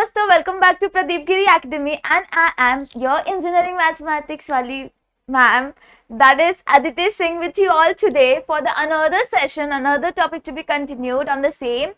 दोस्तों, welcome back to Pradeep Giri academy and I am your engineering mathematics वाली ma'am, that is Aditi Singh with you all today for the another session, another topic to be continued on the same.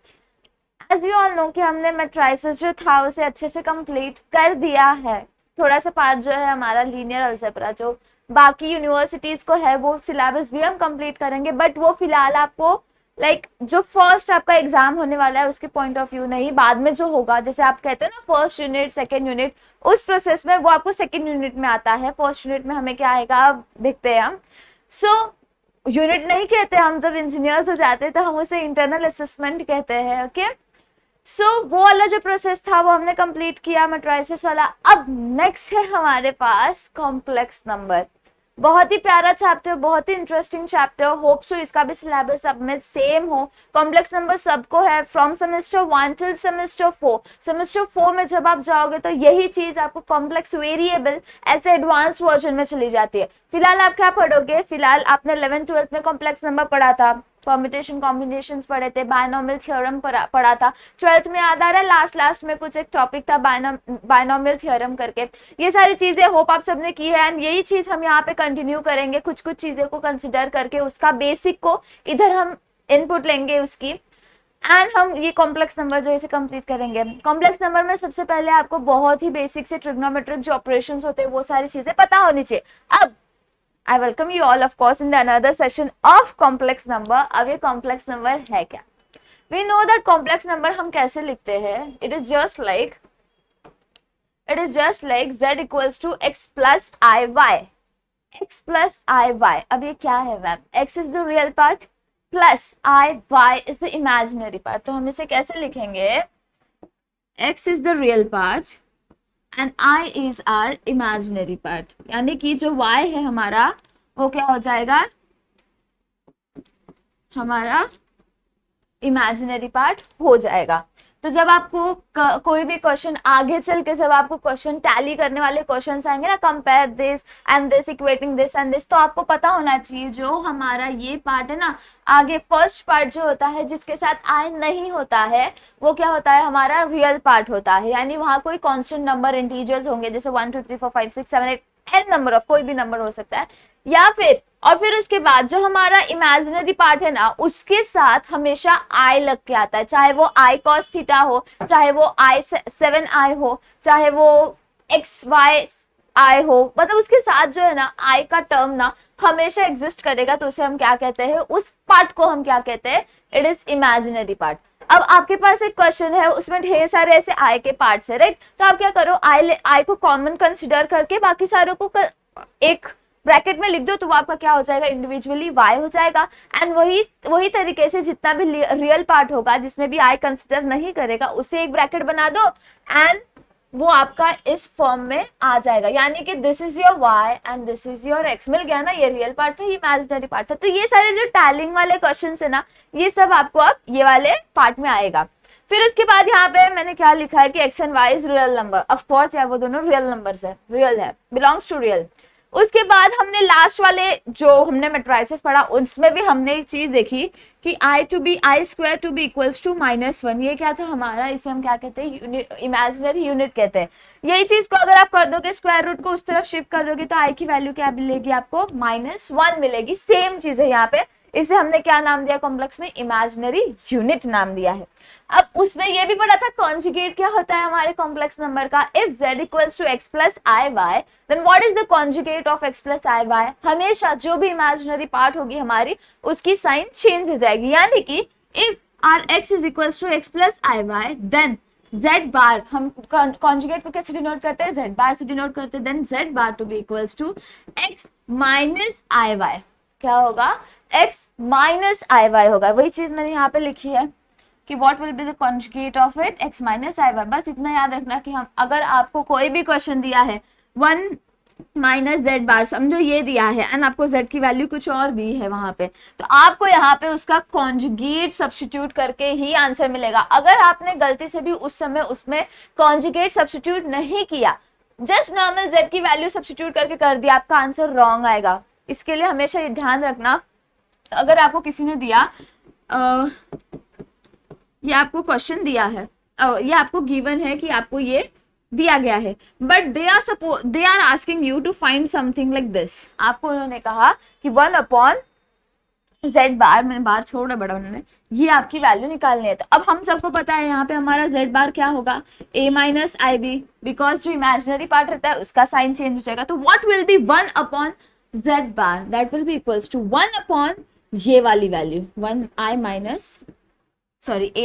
As we all know कि हमने matrices जो था उसे अच्छे से complete कर दिया है. थोड़ा सा पार्ट जो है हमारा लीनियर अलजेब्रा जो बाकी यूनिवर्सिटीज को है वो सिलेबस भी हम कंप्लीट करेंगे, बट वो फिलहाल आपको जो फर्स्ट आपका एग्जाम होने वाला है उसके पॉइंट ऑफ व्यू नहीं, बाद में जो होगा, जैसे आप कहते हैं ना फर्स्ट यूनिट सेकेंड यूनिट, उस प्रोसेस में वो आपको सेकेंड यूनिट में आता है. फर्स्ट यूनिट में हमें क्या आएगा देखते हैं हम. यूनिट नहीं कहते हम, जब इंजीनियर्स हो जाते हैं तो हम उसे इंटरनल असेसमेंट कहते हैं. ओके, वो वाला जो प्रोसेस था वो हमने कंप्लीट किया मैट्रिसेस वाला. अब नेक्स्ट है हमारे पास कॉम्प्लेक्स नंबर. बहुत ही प्यारा चैप्टर, बहुत ही इंटरेस्टिंग चैप्टर. होप सो इसका भी सिलेबस सब में सेम हो. कॉम्प्लेक्स नंबर सबको है from semester 1 till semester 4. Semester 4 में जब आप जाओगे तो यही चीज आपको कॉम्प्लेक्स वेरिएबल ऐसे एडवांस वर्जन में चली जाती है. फिलहाल आप क्या पढ़ोगे, फिलहाल आपने 11th 12th में कॉम्प्लेक्स नंबर पढ़ा था, परम्यूटेशन कॉम्बिनेशंस पढ़े थे, बायनोमियल थ्योरम पढ़ा था. 12th में याद आ रहा है लास्ट में कुछ एक टॉपिक था बायनोमियल थ्योरम करके. ये सारी चीजें होप आप सबने की है एंड यही चीज हम यहाँ पे कंटिन्यू करेंगे. कुछ चीजें को कंसिडर करके उसका बेसिक को इधर हम इनपुट लेंगे उसकी, एंड हम ये कॉम्प्लेक्स नंबर जो इसे कंप्लीट करेंगे. कॉम्प्लेक्स नंबर में सबसे पहले आपको बहुत ही बेसिक से ट्रिग्नोमेट्रिक जो ऑपरेशंस होते हैं वो सारी चीजें पता होनी चाहिए. अब I welcome you all of course in the another session of complex number. अब ये complex number है क्या? We know that complex number हम कैसे लिखते हैं? It is just like z equals to x plus iy. x plus iy. अब ये क्या है ma'am? x is the real part plus iy is the imaginary part. तो हम इसे कैसे लिखेंगे? x is the real part and I is our imaginary part. यानी कि जो y है हमारा वो क्या हो जाएगा, हमारा इमेजिनरी पार्ट हो जाएगा. तो जब आपको कोई भी क्वेश्चन आगे चल के जब आपको क्वेश्चन टैली करने वाले क्वेश्चन आएंगे ना, compare this and this, equating this and this, तो आपको पता होना चाहिए जो हमारा ये पार्ट है ना, आगे फर्स्ट पार्ट जो होता है जिसके साथ आई नहीं होता है वो क्या होता है, हमारा रियल पार्ट होता है. यानी वहां कोई कांस्टेंट नंबर इंटीजर्स होंगे, जैसे 1 2 3 4 5 6 7 8 n नंबर ऑफ कोई भी नंबर हो सकता है, या फिर उसके बाद जो हमारा इमेजिनरी पार्ट है ना उसके साथ हमेशा आई लग के आता है. चाहे वो आई कॉस थीटा हो, चाहे वो आई 7 आई हो, चाहे वो एक्स वाई आई हो, मतलब उसके साथ जो है ना आई का टर्म ना हमेशा एग्जिस्ट करेगा. तो उसे हम क्या कहते हैं, उस पार्ट को हम क्या कहते हैं, इट इज इमेजिनरी पार्ट. अब आपके पास एक क्वेश्चन है, उसमें ढेर सारे ऐसे आई के पार्ट्स है, राइट. तो आप क्या करो, आई को कॉमन कंसिडर करके बाकी सारों को एक ब्रैकेट में लिख दो, तो वो आपका क्या हो जाएगा, इंडिविजुअली y हो जाएगा. एंड वही तरीके से जितना भी रियल पार्ट होगा जिसमें भी i कंसिडर नहीं करेगा उसे एक ब्रैकेट बना दो एंड वो आपका इस फॉर्म में आ जाएगा. यानी कि this is your y and this is your x. मिल गया ना, ये रियल पार्ट था, ये इमेजिनरी पार्ट था. तो ये सारे जो टैलिंग वाले क्वेश्चन है ना, ये सब आपको अब ये वाले पार्ट में आएगा. फिर उसके बाद यहाँ पे मैंने क्या लिखा है कि x and y is real number. Of course यार वो दोनों रियल नंबर्स है, रियल है, बिलोंग्स टू रियल. उसके बाद हमने लास्ट वाले जो हमने मैट्रिसेस पढ़ा उसमें भी हमने एक चीज देखी कि i square to be equals to -1. ये क्या था हमारा, इसे हम क्या कहते हैं, इमेजिनरी यूनिट कहते हैं. यही चीज को अगर आप कर दोगे स्क्वायर रूट को उस तरफ शिफ्ट कर दोगे तो आई की वैल्यू क्या मिलेगी, आपको -1 मिलेगी. सेम चीज है यहाँ पे. इसे हमने क्या नाम दिया, कॉम्प्लेक्स में इमेजिनरी यूनिट नाम दिया है. अब उसमें ये भी पढ़ा था कॉन्जुगेट क्या होता है हमारे कॉम्प्लेक्स नंबर का. If z equals to x plus i y then what is the conjugate of x plus i y. हमेशा जो भी इमेजिनरी पार्ट होगी हमारी उसकी साइन चेंज हो जाएगी. यानी कि if r x is equals to x plus i y then z bar, हम कॉन्जुगेट को कैसे डिनोट करते हैं, z बार से डिनोट करते हैं. Then z bar to be equals to x minus i y. क्या होगा, x माइनस आई वाई होगा. वही चीज मैंने यहाँ पे लिखी है कि what will be the conjugate of it, x minus i y. बस इतना याद रखना कि हम अगर आपको कोई भी क्वेश्चन दिया है 1 माइनस जेड बार, समझो ये दिया है एंड आपको z की वैल्यू कुछ और दी है वहां पे, तो आपको यहाँ पे उसका कॉन्जुगेट सब्स्टिट्यूट करके ही आंसर मिलेगा. अगर आपने गलती से भी उस समय उसमें कॉन्जुगेट सब्स्टिट्यूट नहीं किया, जस्ट नॉर्मल z की वैल्यू सब्स्टिट्यूट करके कर दिया, आपका आंसर रॉन्ग आएगा. इसके लिए हमेशा ये ध्यान रखना, अगर आपको किसी ने दिया ये आपको क्वेश्चन दिया है ये आपको गिवन है कि आपको ये दिया गया है, but they are asking you to find something like this. आपको उन्होंने कहा कि 1 z बार, मैंने बार छोड़ा बड़ा उन्होंने, ये आपकी वैल्यू निकालनी है। तो अब हम सबको पता है यहाँ पे हमारा z बार क्या होगा, a minus i b, because जो इमेजिनरी पार्ट रहता है उसका साइन चेंज हो जाएगा। तो what will be 1/z bar, that will be equals to 1 ये वाली value 1 a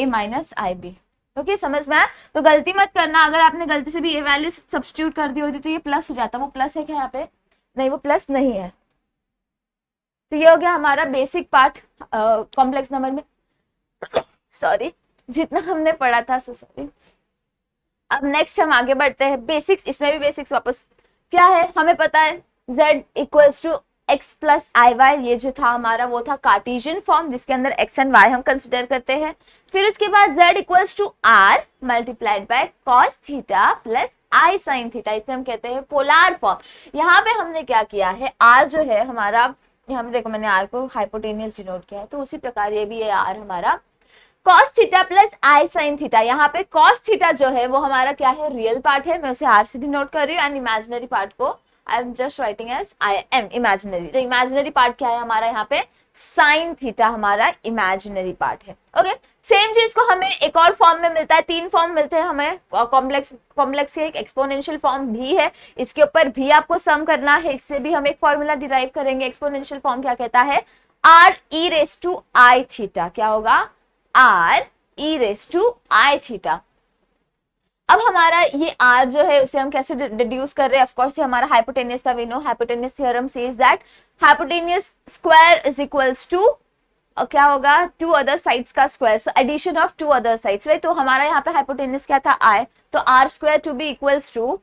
minus i b. Okay, समझ में आया? तो गलती मत करना, अगर आपने गलती से भी ये वैल्यू सब्स्टिट्यूट कर दी होती तो ये प्लस हो जाता। वो प्लस है क्या यहाँ पे? नहीं, वो प्लस नहीं है। तो ये हो गया हमारा बेसिक पार्ट कॉम्प्लेक्स नंबर में, सॉरी जितना हमने पढ़ा था, सो सॉरी। अब नेक्स्ट हम आगे बढ़ते हैं, बेसिक्स, इसमें भी बेसिक्स वापस क्या है हमें पता है, z equals to x plus i y. ये जो था हमारा वो था कार्टेशियन फॉर्म जिसके अंदर x एंड y हम कंसिडर करते हैं। फिर उसके बाद z equals to r multiplied by cos theta plus i sin theta, इसे हम कहते हैं पोलर फॉर्म। यहाँ पे हमने क्या किया है, r जो है हमारा, यहाँ पे देखो मैंने r को हाइपोटेनियस डिनोट किया है, तो उसी प्रकार ये भी है r हमारा cos theta plus i sin theta. यहाँ पे cos थीटा जो है वो हमारा क्या है, रियल पार्ट है, मैं उसे r से डिनोट कर रही हूँ, एंड इमेजिनरी पार्ट को I am just writing as I am imaginary. तो इमेजिनरी पार्ट क्या है हमारा यहाँ पे, sin थीटा हमारा इमेजिनरी पार्ट है। ओके, सेम चीज को हमें एक और फॉर्म में मिलता है, 3 फॉर्म मिलते हैं हमें, कॉम्प्लेक्स के एक एक्सपोनेंशियल फॉर्म भी है, इसके ऊपर भी आपको सम करना है, इससे भी हम एक फॉर्मूला डिराइव करेंगे। एक्सपोनेंशियल फॉर्म क्या कहता है, r e raise to i theta, क्या होगा, r e raise to i theta. अब हमारा ये r जो है उसे हम कैसे डिड्यूस कर रहे हैं, ऑफ कोर्स ये हमारा हाइपोटेनियस था, we know hypotenuse theorem says that hypotenuse square is equals to क्या होगा, 2 अदर साइड्स का square, so addition of 2 other sides, right. तो हमारा यहाँ पे हाइपोटेनियस क्या था, i, तो r square to be equals to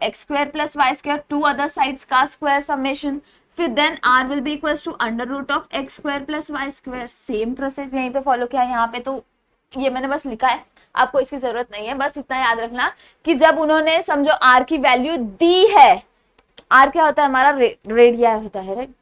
x square plus y square, 2 other sides का स्क्वायर समेशन, फिर then r will be equals to under root of x square plus y square. Same process यहीं पे follow किया, यहाँ पे तो ये मैंने बस लिखा है, आपको इसकी जरूरत नहीं है, बस इतना याद रखना कि जब उन्होंने समझो r की वैल्यू दी है, r क्या होता है हमारा, रेडिया होता है, राइट।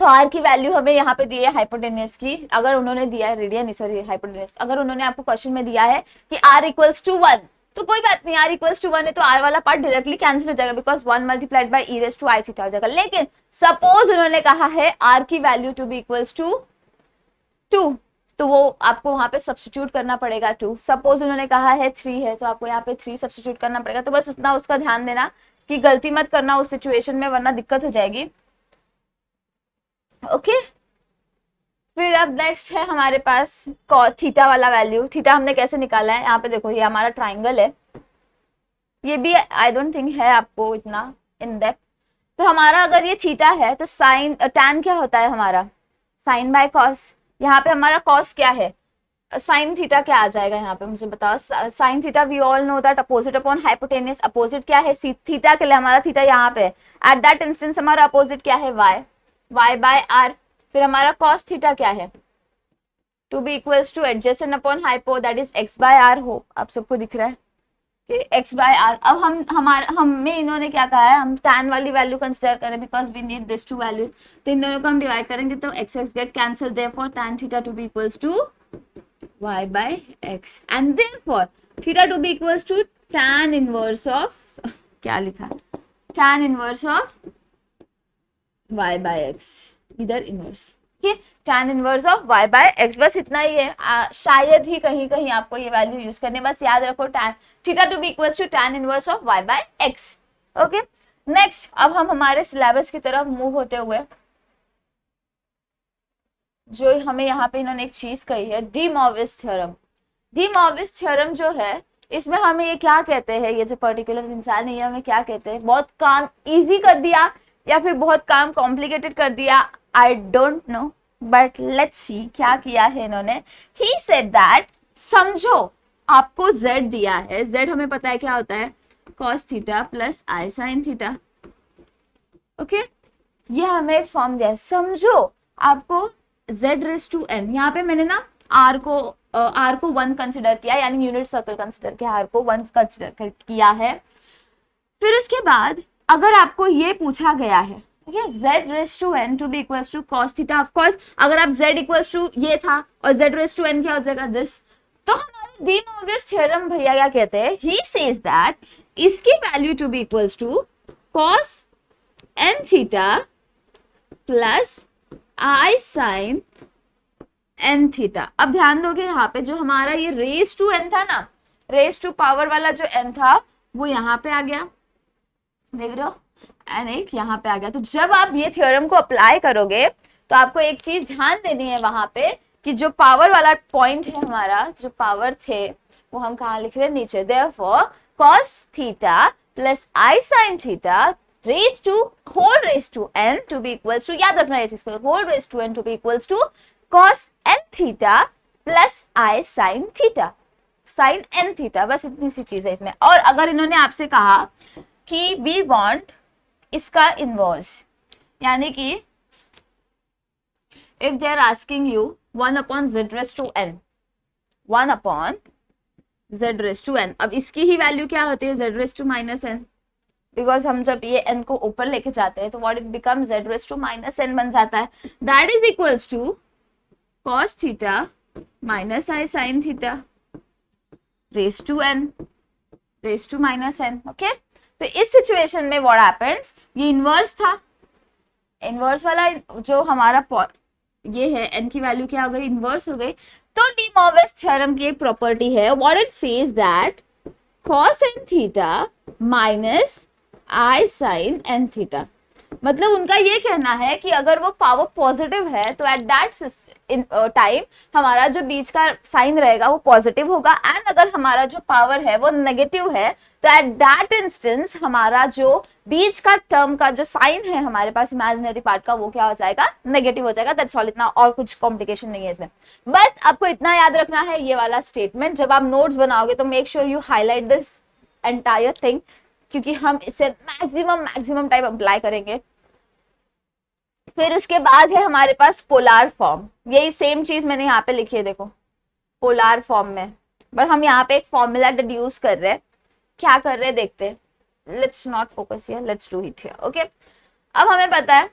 तो r की वैल्यू हमें यहाँ पे दी है हाइपोटेनियस की, अगर उन्होंने दिया है, रेडिया नहीं सॉरी हाइपोटेनियस, अगर उन्होंने आपको क्वेश्चन में दिया है कि r इक्वल्स टू 1, तो कोई बात नहीं, r इक्वल्स टू 1 है तो r वाला पार्ट डायरेक्टली कैंसिल हो जाएगा, because 1 multiplied by e raise to i theta हो जाएगा। लेकिन सपोज उन्होंने कहा है r की value to be equals to 2, तो वो आपको वहां पे सब्स्टिट्यूट करना पड़ेगा 2। सपोज उन्होंने कहा है 3 है, तो आपको यहाँ पे 3 सब्स्टिट्यूट करना पड़ेगा। तो बस उतना उसका ध्यान देना कि गलती मत करना उस सिचुएशन में, वरना दिक्कत हो जाएगी। ओके, फिर अब नेक्स्ट है हमारे पास थीटा वाला वैल्यू। थीटा हमने कैसे निकाला है, यहाँ पे देखो ये हमारा ट्राइंगल है, ये भी आई डोंट थिंक है आपको इतना इन डेप्थ। तो हमारा अगर ये थीटा है तो साइन टैन क्या होता है हमारा, साइन बाय कॉस। यहाँ पे हमारा कॉस क्या है, साइन थीटा क्या आ जाएगा यहाँ पे, मुझे बताओ। Sine theta we all know that opposite upon hypotenuse, opposite क्या है थीटा के लिए, हमारा थीटा यहाँ पे एट दैट इंस्टेंस हमारा अपोजिट क्या है, y बाय r। फिर हमारा cos थीटा क्या है, to be equals to adjacent upon hypo, that is x by r। हो आप सबको दिख रहा है कि x बाय r। अब हमें इन्होंने क्या कहा है, हम tan वाली वैल्यू कंसिडर करें, because we need this two values, तो इन दोनों को हम डिवाइड करेंगे तो x get cancel, therefore tan theta to be equals to y by x, and therefore theta to be equals to tan inverse of, क्या लिखा है, tan inverse of y by x, इधर इनवर्स, ठीक है, tan inverse of y by x। बस इतना ही है, शायद ही कहीं कहीं आपको ये वैल्यू यूज करने, बस याद रखो tan theta to be equals to tan inverse of y by x। Okay, next अब हम हमारे सिलेबस की तरफ मूव होते हुए, जो हमें यहाँ पे इन्होंने एक चीज कही है, डी मॉर्विस थ्योरम। डी मॉर्विस थ्योरम जो है, इसमें हमें ये क्या कहते हैं, ये जो पर्टिकुलर इंसान है ये हमें क्या कहते हैं, बहुत काम इजी कर दिया या फिर बहुत काम कॉम्प्लिकेटेड कर दिया, I don't know, but let's see क्या किया है इन्होंने। ही सेड दैट, समझो आपको z दिया है, z हमें पता है क्या होता है, cos theta plus i sin theta. Okay, ये हमें एक फॉर्म दिया है, समझो आपको z रेस टू n, यहाँ पे मैंने ना r को 1 कंसिडर किया, यानी यूनिट सर्कल कंसिडर किया, r को 1 कंसिडर किया है। फिर उसके बाद अगर आपको ये पूछा गया है, ठीक है, z raise to n to be equals to cos theta, of course अगर आप z इक्वल्स टू ये था और z रेस टू n क्या हो जाएगा, दिस, तो हमारे डी मॉर्गन्स थ्योरम भैया क्या कहते हैं, ही सेज दैट इसकी value to be equals to cos n theta plus i sin n theta. अब ध्यान दोगे यहाँ पे जो हमारा ये रेज टू n था ना, रेज टू पावर वाला जो n था वो यहाँ पे आ गया, देख रहे हो, n एक यहाँ पे आ गया। तो जब आप ये थ्योरम को अप्लाई करोगे तो आपको एक चीज ध्यान देनी है वहां पे कि जो पावर वाला पॉइंट है हमारा, जो पावर थे वो हम कहाँ लिख रहे हैं, नीचे। Therefore cos theta plus i sin theta raise to whole raise to n to be equals to, याद रखना ये चीज को, whole raise to n to be equals to cos n theta plus i sin theta, sin n theta. बस इतनी सी चीज है इसमें। और अगर इन्होंने आपसे कहा कि वी वांट इसका इनवर्स, यानी कि if they are asking you 1 upon z raise to n, 1 upon z raise to n, अब इसकी ही वैल्यू क्या होती है, z raise to minus n, because हम जब ये n को ऊपर लेके जाते हैं तो what it become z raise to minus n बन जाता है। That is equals to cos theta minus i sin theta raise to n, raise to minus n। Okay, तो इस सिचुएशन में व्हाट हैपेंस, ये इनवर्स था, इनवर्स वाला जो हमारा ये है n की वैल्यू क्या हो गई, इनवर्स हो गई। तो डी मॉर्गन्स थ्योरम की एक प्रॉपर्टी है, what it says that cos n theta minus i sin n theta. मतलब उनका ये कहना है कि अगर वो पावर पॉजिटिव है तो एट दैट टाइम हमारा जो बीच का साइन रहेगा वो पॉजिटिव होगा, एंड अगर हमारा जो पावर है वो नेगेटिव है तो एट दैट इंस्टेंस हमारा जो बीच का टर्म का जो साइन है हमारे पास इमेजिनरी पार्ट का, वो क्या हो जाएगा, नेगेटिव हो जाएगा। दैट्स ऑल, इतना और कुछ कॉम्प्लिकेशन नहीं है इसमें। बस आपको इतना याद रखना है ये वाला स्टेटमेंट। जब आप नोट्स बनाओगे तो make sure you highlight this entire thing, क्योंकि हम इसे मैक्सिमम टाइम अप्लाई करेंगे। फिर उसके बाद है हमारे पास पोलार फॉर्म, यही सेम चीज मैंने यहाँ पे लिखी है, देखो पोलार फॉर्म में, बट हम यहाँ पे एक फॉर्मूला डिड्यूस कर रहे हैं। क्या कर रहे हैं देखते हैं, let's not focus here, let's do it here. Okay, अब हमें पता है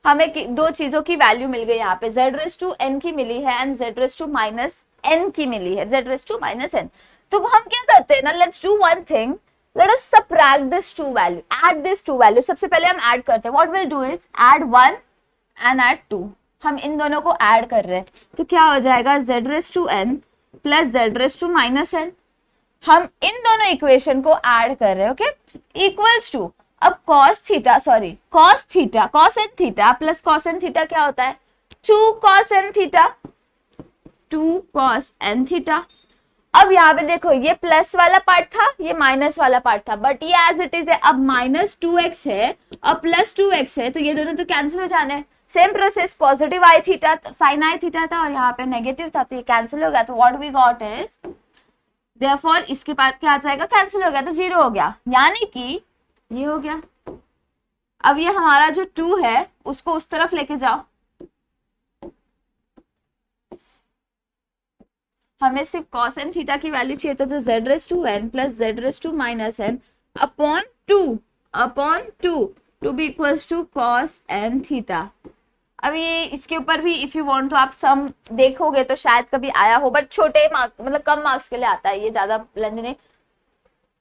हमें दो चीजों की वैल्यू मिल गई यहाँ पे, z रेज टू n की मिली है and z raise to minus n की मिली है, z raise to minus n। तो हम क्या करते हैं ना, let's do one thing, let us subtract this two value, add this two value. सबसे पहले हम ऐड करते हैं, what will do is add 1 and add 2, हम इन दोनों को ऐड कर रहे हैं तो क्या हो जाएगा, z raise to n plus z raise to minus n। हम इन दोनों इक्वेशन को ऐड कर रहे हैं, ओके, इक्वल्स टू, अब cos theta, sorry cos theta, cos n theta plus cos n theta क्या होता है, 2 cos n theta, 2 cos n theta. अब यहाँ पे देखो ये प्लस वाला पार्ट था, ये माइनस वाला पार्ट था, बट ये एज इट इज है। अब माइनस 2x है और प्लस 2x है, तो ये दोनों तो कैंसिल हो जाने। सेम प्रोसेस, पॉजिटिव आई थीटा साइन आई थीटा था और यहाँ पे नेगेटिव था, तो ये कैंसिल हो गया। तो what we got is, therefore इसके बाद क्या आ जाएगा, कैंसिल हो गया तो 0 हो गया, यानी कि ये हो गया। अब ये हमारा जो 2 है उसको उस तरफ लेके जाओ, हमें सिर्फ cos n थीटा की वैल्यू चाहिए तो z raise to n plus z raise to minus n upon 2 to be equals to cos n theta. अब ये इसके ऊपर भी इफ यू वांट तो आप सम देखोगे तो शायद कभी आया हो, बट छोटे मार्क मतलब कम मार्क्स के लिए आता है, ये ज्यादा लेंथ नहीं।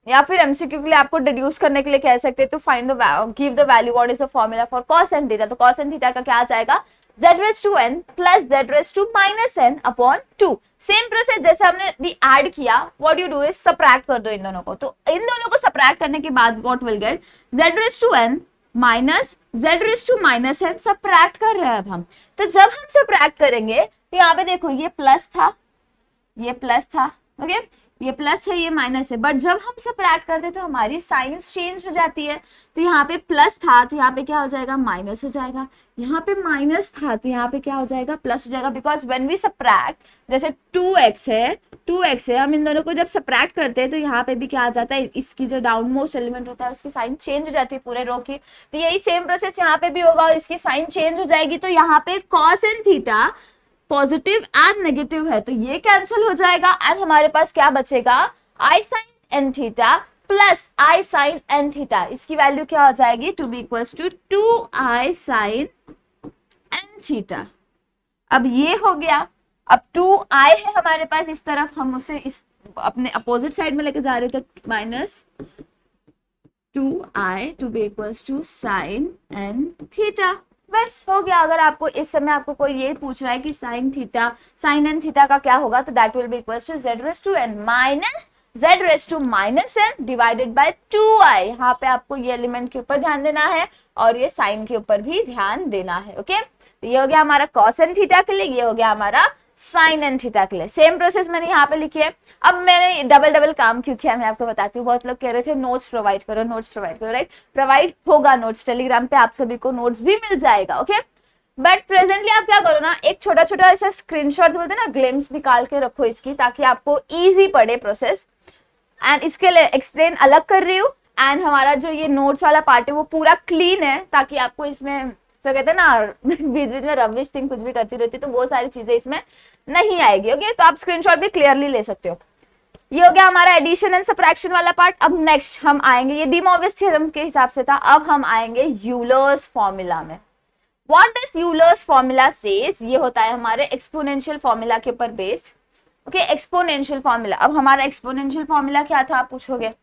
या फिर एमसीक्यू के लिए आपको डिड्यूस करने के लिए कह सकते हैं तो find the give the value, what is the formula for cos n theta. तो cos n थीटा का क्या आ जाएगा, z raise to n plus z raise to minus n upon 2। Same process जैसे हमने भी ऐड किया, what you do is subtract कर दो इन दोनों को। तो इन दोनों को सबट्रैक्ट करने के बाद what will get, z raise to n minus z raise to minus n subtract कर रहे हैं अब हम। तो जब हम सबट्रैक्ट करेंगे तो यहाँ पे देखो ये प्लस था, ये प्लस था, ओके, ये प्लस है ये माइनस है, बट जब हम सबट्रैक्ट करते हैं तो हमारी साइंस चेंज हो जाती है। तो यहाँ पे प्लस था तो यहाँ पे क्या हो जाएगा, माइनस हो जाएगा, यहाँ पे माइनस था तो यहाँ पे क्या हो जाएगा, प्लस हो जाएगा। बिकॉज व्हेन वी सबट्रैक्ट, जैसे 2x है, हम इन दोनों को जब सबट्रैक्ट करते हैं तो यहाँ पे भी क्या आ जाता है, इसकी जो डाउन मोस्ट एलिमेंट होता है उसकी साइन चेंज हो जाती है पूरे रो की। तो यही सेम प्रोसेस यहाँ पे भी होगा और इसकी साइन चेंज हो जाएगी। तो यहाँ पे cos n theta positive and negative है तो ये कैंसिल हो जाएगा एंड हमारे पास क्या बचेगा, i sin n theta plus i sin n theta. इसकी वैल्यू क्या हो जाएगी, to be equals to 2i sin n theta. अब ये हो गया, अब 2i है हमारे पास इस तरफ, हम उसे इस अपने अपोजिट साइड में लेके जा रहे थे, minus 2i to be equals to sine n theta. बस हो गया। अगर आपको इस समय आपको कोई ये पूछ रहा है कि साइन एन थीटा का क्या होगा, तो that will be equals to z raise to n minus z raise to minus n divided by 2i। यहाँ पे आपको ये एलिमेंट के ऊपर ध्यान देना है और ये साइन के ऊपर भी ध्यान देना है। ओके, तो ये हो गया हमारा cos n थीटा के लिए, ये हो गया हमारा साइन एन थीटा के लिए। सेम प्रोसेस मैंने यहाँ पे लिखी है। अब मैंने डबल काम क्यों किया मैं आपको बताती हूँ। बहुत लोग कह रहे थे नोट्स प्रोवाइड करो, नोट्स प्रोवाइड करो, राइट? प्रोवाइड होगा नोट्स, टेलीग्राम पे आप सभी को नोट्स भी मिल जाएगा। ओके, बट प्रेजेंटली आप क्या करो ना, एक छोटा छोटा ऐसा स्क्रीनशॉट बोलते हैं ना, ग्लिम्स निकाल के रखो इसकी, ताकि आपको इजी पड़े प्रोसेस। एंड इसके लिए एक्सप्लेन अलग कर रही हूँ, एंड हमारा जो ये नोट्स वाला पार्ट है वो पूरा क्लीन है, ताकि आपको इसमें तो कहते हैं ना बीच बीच में रविश थिंग कुछ भी करती रहती, तो वो सारी चीजें इसमें नहीं आएगी। ओके, तो आप स्क्रीनशॉट भी क्लियरली ले सकते हो। ये हो गया हमारा एडिशन एंड सब्ट्रैक्शन वाला पार्ट। अब नेक्स्ट हम आएंगे, ये डी मोविस थ्योरम के हिसाब से था, अब हम आएंगे यूलर्स फॉर्मूला में। What does Euler's formula says? ये होता है हमारे एक्सपोनेंशियल फॉर्मूला के ऊपर बेस्ड। Okay, exponential formula. अब हमारा एक्सपोनेंशियल फॉर्मूला क्या था आप पूछोगे,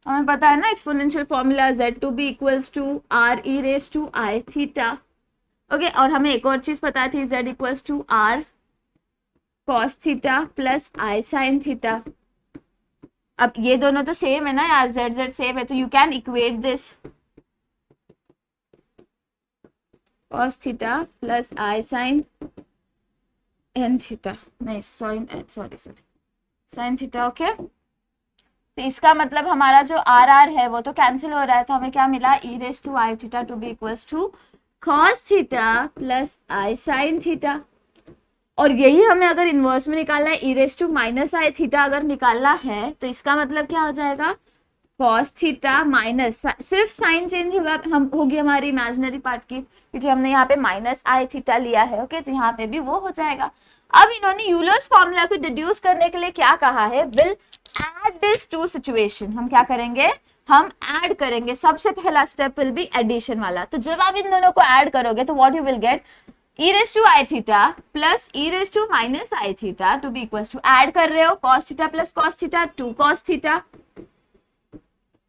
हमें पता है ना exponential formula z to be equals to r e raise to i theta. Okay, और हमें एक और चीज पता थी, z equals to r cos theta plus i sin theta. अब ये दोनों तो सेम है ना यार, z सेम है, तो you can equate this cos theta plus i sin n theta, नहीं सॉरी sin थीटा। ओके, तो इसका मतलब हमारा जो आर आर है वो तो कैंसिल हो रहा है, तो हमें क्या मिला, e raise to i theta to be equals to cos theta plus i sine theta. और यही हमें अगर इनवर्स में निकालना है, e raise to minus i theta अगर निकालना है, तो इसका मतलब क्या हो जाएगा, cos थीटा माइनस, सिर्फ साइन चेंज होगा, हम होगी हमारी इमेजिनरी पार्ट की, क्योंकि हमने यहाँ पे माइनस आई थीटा लिया है। ओके, तो यहाँ पे भी वो हो जाएगा। अब इन्होंने यूलर्स फॉर्मूला को डिड्यूस करने के लिए क्या कहा है, will add this to situation. हम क्या करेंगे, हम ऐड करेंगे। सबसे पहला स्टेप विल बी एडिशन वाला। तो जब आप इन दोनों को ऐड करोगे तो what you will get, e raise to i theta plus e raise to minus i theta to be equals to, add कर रहे हो cos theta plus cos theta, 2 cos theta,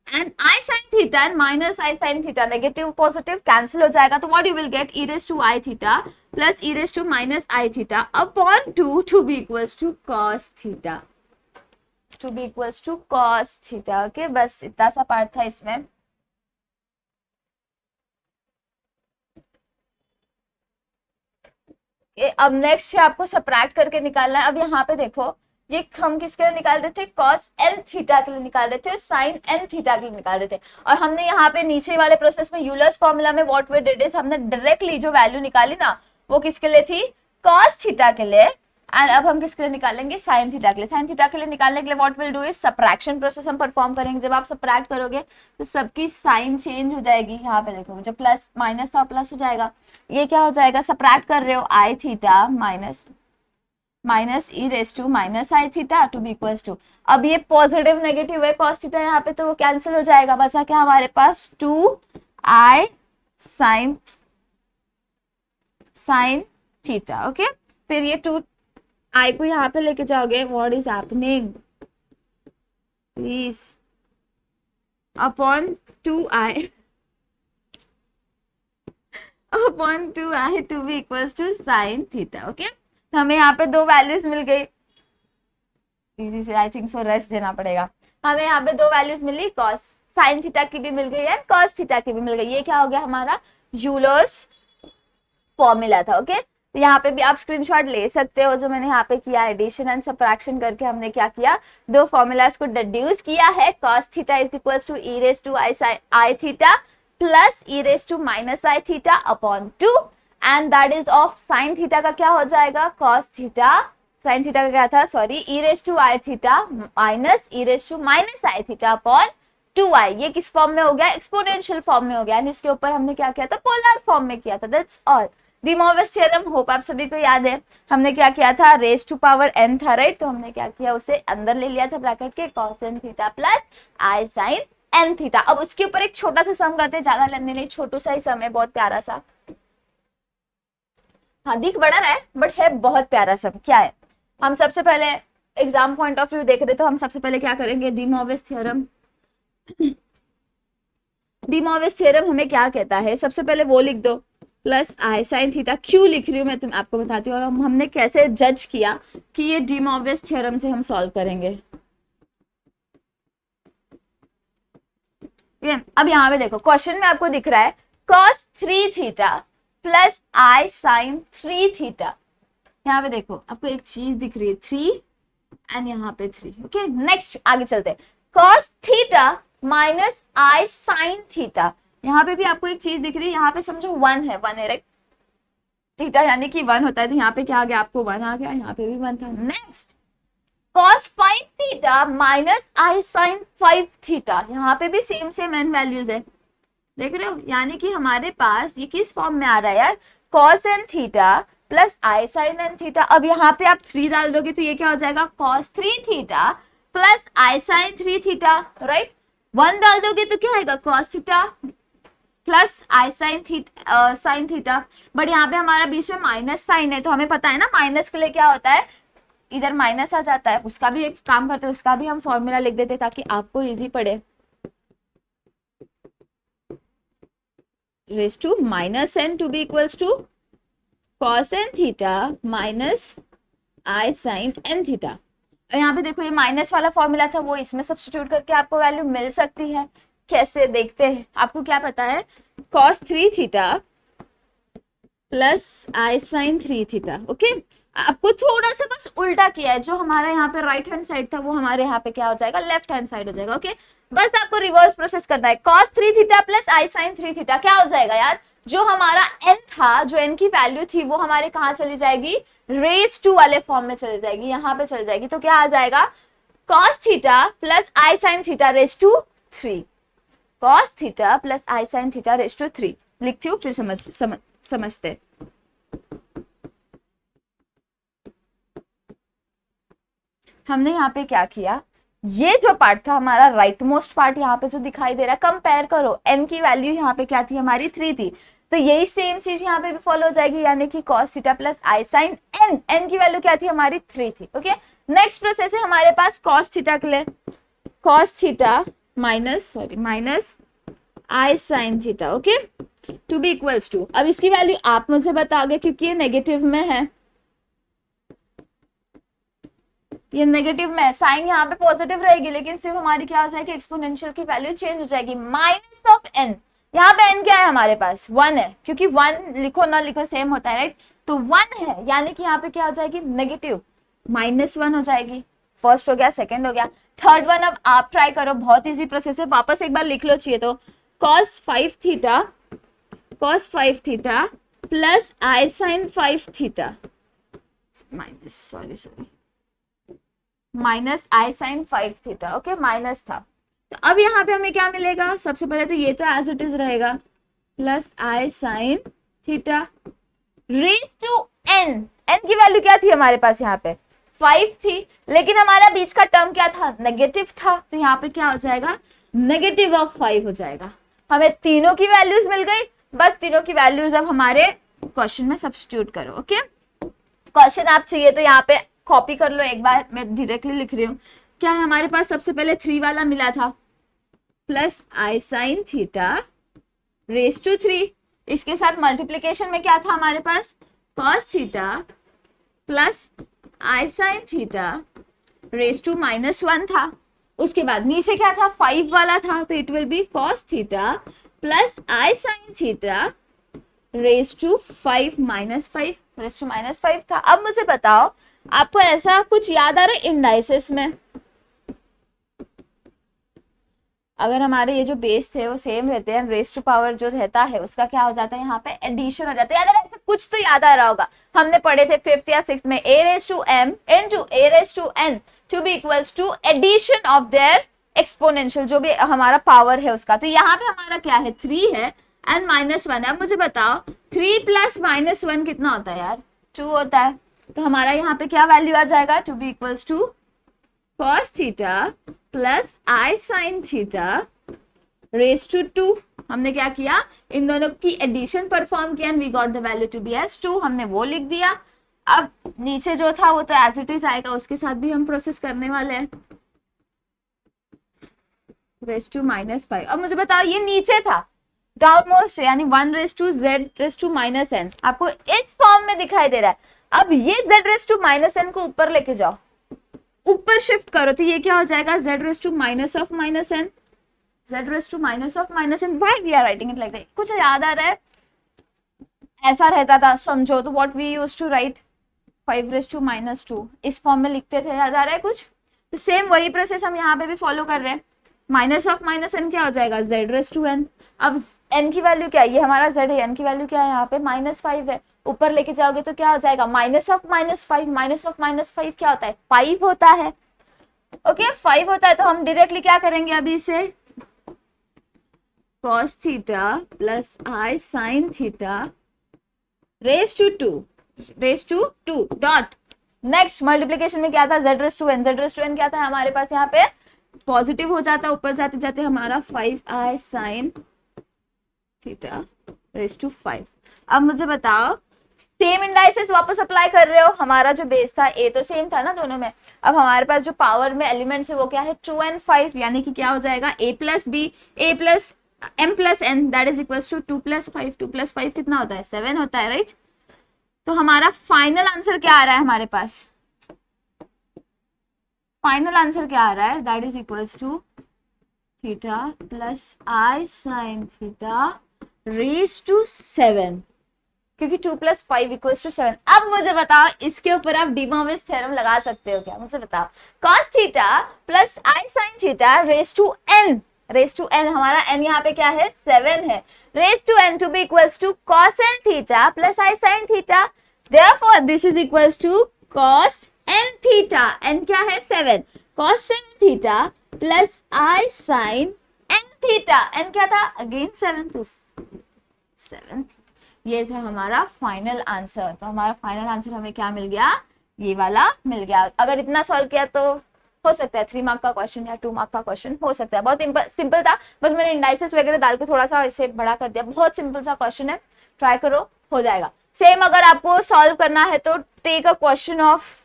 and i sin theta and minus i sin theta, negative positive cancel हो जाएगा, तो what you will get, e raise to i theta plus e raise to minus i theta upon 2 to be equals to cos theta, to be equals to cos theta. Okay, बस इतना सा part था इसमें। अब next है आपको subtract करके निकालना है। अब यहाँ पे देखो, ये हम किसके लिए निकाल रहे थे, cos n थीटा के लिए निकाल रहे थे, sin n थीटा के लिए निकाल रहे थे। और हमने यहाँ पे नीचे वाले प्रोसेस में यूलर्स फॉर्मूला में व्हाट वी डिड इज, हमने डायरेक्टली जो वैल्यू निकाली ना, वो किसके लिए थी, cos थीटा के लिए। एंड अब हम किसके लिए निकालेंगे, साइन थीटा के लिए। साइन थीटा के लिए निकालने के लिए what will do is, subtraction process हम परफॉर्म करेंगे। जब आप सब्ट्रैक्ट करोगे तो सबकी साइन चेंज हो जाएगी। यहाँ पे देखो, जो प्लस माइनस था प्लस हो जाएगा, ये क्या हो जाएगा, सब्ट्रैक्ट कर रहे हो i theta minus e raise to minus i theta to be equals to, अब ये पॉजिटिव नेगेटिव है cos थीटा यहाँ पे, तो वो कैंसिल हो जाएगा। बचा क्या हमारे पास, 2i sin थीटा। ओके, फिर ये 2i को यहाँ पे लेके जाओगे, what is happening please, upon 2i to be equals to sin theta. Okay, तो हमें यहाँ पे दो वैल्यूज मिल गई, इजी से, आई थिंक सो रेस्ट देना पड़ेगा। हमें यहाँ पे दो वैल्यूज मिली, cos sin थीटा की भी मिल गई है, cos थीटा की भी मिल गई। ये क्या हो गया हमारा यूलर्स फॉर्मूला था। ओके, तो यहाँ पे भी आप स्क्रीनशॉट ले सकते हो, जो मैंने यहाँ पे किया, एडिशन एंड सब्ट्रैक्शन करके हमने क्या किया, दो फॉर्मूलाज को डिड्यूस किया है। cos theta is equals to e raise to i theta plus e raise to minus i theta upon 2, and that is of sine theta का क्या हो जाएगा, cos थीटा, साइन थीटा का क्या था, sorry, e raise to i theta minus e raise to minus i theta upon 2i। ये किस form में हो गया, एक्सपोनेंशियल फॉर्म में हो गया, एंड इसके ऊपर हमने क्या किया था, पोलर फॉर्म में किया था। That's all. De मोविस theorem hope आप सभी को याद है, हमने क्या किया था, रेज टू पावर n था, राइट? तो हमने क्या किया, उसे अंदर ले लिया था ब्रैकेट के, cos n theta plus i sin n theta. अब उसके ऊपर एक छोटा सा सम करते हैं, ज्यादा लेंदी नहीं, छोटू सा ही सम है, बहुत प्यारा सा। हाँ दिख बड़ा रहा है बट है बहुत प्यारा सब। क्या है, हम सबसे पहले एग्जाम पॉइंट ऑफ व्यू देख रहे तो हम सबसे पहले क्या करेंगे, डी मॉर्विस थ्योरम। डी मॉर्विस थ्योरम हमें क्या कहता है, सबसे पहले वो लिख दो प्लस आई साइन थीटा। क्यों लिख रही हूँ मैं तुम आपको बताती हूँ, और हमने कैसे जज किया कि ये डी मॉर्विस थ्योरम से हम सॉल्व करेंगे। अब यहाँ पे देखो क्वेश्चन में आपको दिख रहा है cos 3 theta plus i sign 3 theta. यहाँ पे देखो आपको एक चीज दिख रही है 3 एंड यहाँ पे 3। ओके नेक्स्ट आगे चलते हैं, cos theta minus i sine theta. यहाँ पे भी आपको एक चीज दिख रही है, यहाँ पे समझो 1 है, 1 है राइट, थीटा यानी कि 1 होता है, तो यहाँ पे क्या आ गया आपको 1 आ गया, यहाँ पे भी 1 था। Next cos 5 theta minus i sine 5 theta, यहाँ पे भी सेम एन वैल्यूज है, देख रहे हो, यानी कि हमारे पास ये किस फॉर्म में आ रहा है यार, cos n theta plus i sine n theta. अब यहाँ पे आप 3 डाल दोगे तो ये क्या हो जाएगा, cos 3 theta plus i sign 3 theta right. 1 डाल दोगे तो क्या आएगा, cos theta plus i sine theta. But यहाँ पे हमारा बीच में माइनस साइन है, तो हमें पता है ना माइनस के लिए क्या होता है, इधर माइनस आ जाता है। उसका भी एक काम करते हैं, उसका भी हम फॉर्मूला लिख देते ताकि आपको इजी पड़े। Raise to minus n to be equals to cos n theta minus i sine n theta. यहाँ पे देखो ये माइनस वाला फॉर्मूला था, वो इसमें सब्स्टिट्यूट करके आपको वैल्यू मिल सकती है। कैसे देखते हैं, आपको क्या पता है, cos 3 theta plus i sign 3 theta. Okay आपको थोड़ा सा बस उल्टा किया है, जो हमारा यहाँ पे राइट हैंड साइड था वो हमारे यहाँ पे क्या हो जाएगा, लेफ्ट हैंड साइड हो जाएगा। ओके बस आपको रिवर्स प्रोसेस करना है, cos 3 theta plus i sign 3 theta क्या हो जाएगा यार, जो हमारा n था, जो n की वैल्यू थी वो हमारे कहाँ चली जाएगी, रेज टू वाले फॉर्म में चली जाएगी, यहाँ पे चली जाएगी। तो क्या आ जाएगा, cos theta plus i sine theta raise to 3, cos theta plus i sine theta raise to 3। लिखती हूँ फिर समझते। हमने यहाँ पे क्या किया, ये जो पार्ट था हमारा राइट मोस्ट पार्ट यहाँ पे जो दिखाई दे रहा है, कंपेयर करो, n की वैल्यू यहाँ पे क्या थी हमारी 3 थी, तो यही सेम चीज यहाँ पे भी फॉलो हो जाएगी, यानी कि cos theta plus i sine n की वैल्यू क्या थी हमारी 3 थी। ओके नेक्स्ट प्रोसेस है हमारे पास cos थीटा के लिए, cos theta minus i sine theta okay to be equals to. अब इसकी वैल्यू आप मुझे बताओगे क्योंकि ये नेगेटिव में है, ये नेगेटिव में, साइन यहाँ पे पॉजिटिव रहेगी लेकिन सिर्फ हमारी क्या हो जाएगी, एक्सपोनेंशियल की वैल्यू चेंज हो जाएगी, माइनस ऑफ n। यहाँ पे n क्या है हमारे पास, 1 है, क्योंकि 1 लिखो ना लिखो सेम होता है राइट, तो 1 है, यानी कि यहाँ पे क्या हो जाएगी, नेगेटिव -1 हो जाएगी। फर्स्ट हो गया, सेकंड हो गया, थर्ड वन अब आप ट्राई करो, बहुत इजी प्रोसेस है, वापस एक बार लिख लो चाहिए तो, cos 5 theta plus i sine 5 theta minus i sine 5 theta. Okay minus था, तो अब यहाँ पे हमें क्या मिलेगा, सबसे पहले तो ये तो एज इट इज रहेगा, plus i sine theta raise to n। n की वैल्यू क्या थी हमारे पास, यहाँ पे 5 थी, लेकिन हमारा बीच का टर्म क्या था, नेगेटिव था, तो यहाँ पे क्या हो जाएगा, -5 हो जाएगा। हमें तीनों की वैल्यूज मिल गई, बस तीनों की वैल्यूज अब हमारे क्वेश्चन में सब्स्टिट्यूट करो। ओके क्वेश्चन आप चाहिए तो यहाँ पे कॉपी कर लो एक बार, मैं डायरेक्टली लिख रही हूँ। क्या है हमारे पास, सबसे पहले 3 वाला मिला था, plus i sine theta raise to 3, इसके साथ मल्टीप्लीकेशन में क्या था हमारे पास, cos theta plus i sine theta raise to -1 था। उसके बाद नीचे क्या था, 5 वाला था, तो it will be cos theta plus i sine theta raise to 5 -5 था। अब मुझे बताओ आपको ऐसा कुछ याद आ रहा है इंडाइसेस में, अगर हमारे ये जो बेस थे वो सेम रहते हैं, रेज टू पावर जो रहता है उसका क्या हो जाता है, यहाँ पे एडिशन हो जाता है। याद आ ऐसा कुछ तो याद आ रहा होगा, हमने पढ़े थे 5th या 6th में, a raise to m into a raise to n to be equals to addition of their exponential, जो भी हमारा पावर है उसका। तो यहाँ पे हमारा क्या है, 3 है एंड -1 है। अब मुझे बताओ 3 प्लस -1 कितना होता है यार, 2 होता है, तो हमारा यहाँ पे क्या वैल्यू आ जाएगा, to be equals to cos theta plus i sine theta raise to 2, हमने क्या किया, इन दोनों की एडिशन परफॉर्म किया and we got the value to be as 2, हमने वो लिख दिया। अब नीचे जो था वो तो एज इट इज आएगा, उसके साथ भी हम प्रोसेस करने वाले हैं, रेज टू -5। अब मुझे बताओ ये नीचे था डाउन मोस्ट, यानी 1 raise to z raise to -n, आपको इस फॉर्म में दिखाई दे रहा है। अब ये z रेज टू -n को ऊपर लेके जाओ, ऊपर शिफ्ट करो, तो ये क्या हो जाएगा, z raise to minus of -n, z raise to minus of -n। Why we are writing it like that? कुछ याद आ रहा है? ऐसा रहता था, समझो तो what we used to write 5 raise to -2, इस फॉर्म में लिखते थे, याद आ रहा है कुछ? तो सेम वही प्रोसेस हम यहाँ पे भी फॉलो कर रहे हैं। माइनस ऑफ -n क्या हो जाएगा, z रेज टू n। अब n की वैल्यू क्या है, ये हमारा z है, n की वैल्यू क्या है यहाँ पे -5 है, ऊपर लेके जाओगे तो क्या हो जाएगा, माइनस ऑफ -5, माइनस ऑफ -5 क्या होता है, 5 होता है। ओके 5 होता है, तो हम डायरेक्टली क्या करेंगे अभी इसे, cos theta plus i sin theta raise to 2 dot, next multiplication में क्या था, z रेज टू n क्या था हमारे पास, यहाँ पे पॉजिटिव हो जाता, ऊपर जाते जाते हमारा 5i sin theta raise to 5। अब मुझे बताओ, सेम इंडाइसेस वापस अप्लाई कर रहे हो, हमारा जो बेस था a तो सेम था ना दोनों में, अब हमारे पास जो पावर में एलिमेंट्स है वो क्या है, 2 and 5, यानी कि क्या हो जाएगा, a plus b, a plus m plus n, that is equal to 2 + 5, 2 + 5 कितना होता है, 7 होता है, राइट? तो हमारा फाइनल आंसर क्या आ रहा है हमारे पास, फाइनल आंसर क्या आ रहा है, that is equal to theta plus i sin theta raise to 7, क्योंकि 2 + 5 = 7। अब मुझे बताओ, इसके ऊपर आप डी मॉर्विस थ्योरम लगा सकते हो क्या, मुझे बताओ। cos theta plus i sin theta raise to n, हमारा n यहाँ पे क्या है, 7 है, raise to n to be equals to cos n theta plus i sin theta, therefore this is equals to cos n theta, n क्या है 7, cos 7 theta plus i sin n theta, n क्या था again 7, तो 7, ये था हमारा final answer. तो हमारा फाइनल आंसर हमें क्या मिल गया, ये वाला मिल गया। अगर इतना सॉल्व किया तो हो सकता है 3 मार्क का क्वेश्चन या 2 मार्क का क्वेश्चन हो सकता है, बहुत सिंपल था, बस मैंने इंडाइसेस वगैरह डाल के थोड़ा सा इसे बड़ा कर दिया, बहुत सिंपल सा क्वेश्चन है, ट्राई करो हो जाएगा। सेम अगर आपको सॉल्व करना है तो टेक अ क्वेश्चन ऑफ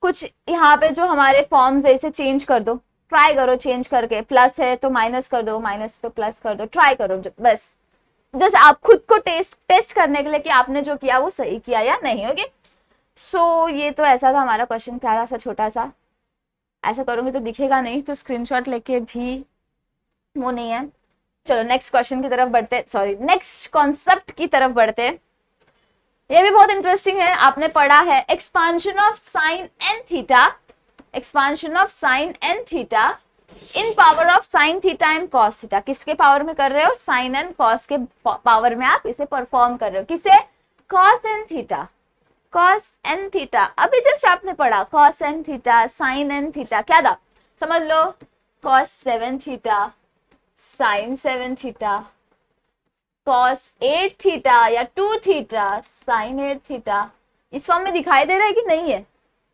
कुछ यहाँ पे जो हमारे फॉर्म्स है इसे चेंज कर दो, ट्राई करो चेंज करके, प्लस है तो माइनस कर दो, माइनस तो प्लस कर दो, ट्राई करो बस, जस्ट आप खुद को टेस्ट करने के लिए कि आपने जो किया वो सही किया या नहीं। ओके सो ये तो ऐसा था हमारा क्वेश्चन, प्यारा सा छोटा सा, ऐसा करूंगी तो दिखेगा नहीं, तो स्क्रीनशॉट लेके भी वो नहीं है। चलो नेक्स्ट क्वेश्चन की तरफ बढ़ते, सॉरी नेक्स्ट कॉन्सेप्ट की तरफ बढ़ते। ये भी बहुत इंटरेस्टिंग है, आपने पढ़ा है expansion of sine n theta, expansion of sine n theta in power of sine theta and cos theta. किसके पावर में कर रहे हो, साइन एंड कॉस के पावर में आप इसे परफॉर्म कर रहे हो, किसे, cos n theta, cos n theta. अभी जस्ट आपने पढ़ा cos n theta, sine n theta, क्या था समझ लो, cos 7 theta, sine 7 theta, cos 8 theta या 2 थीटा, साइन 8 थीटा। इस फॉर्म में दिखाई दे रहा है कि नहीं है,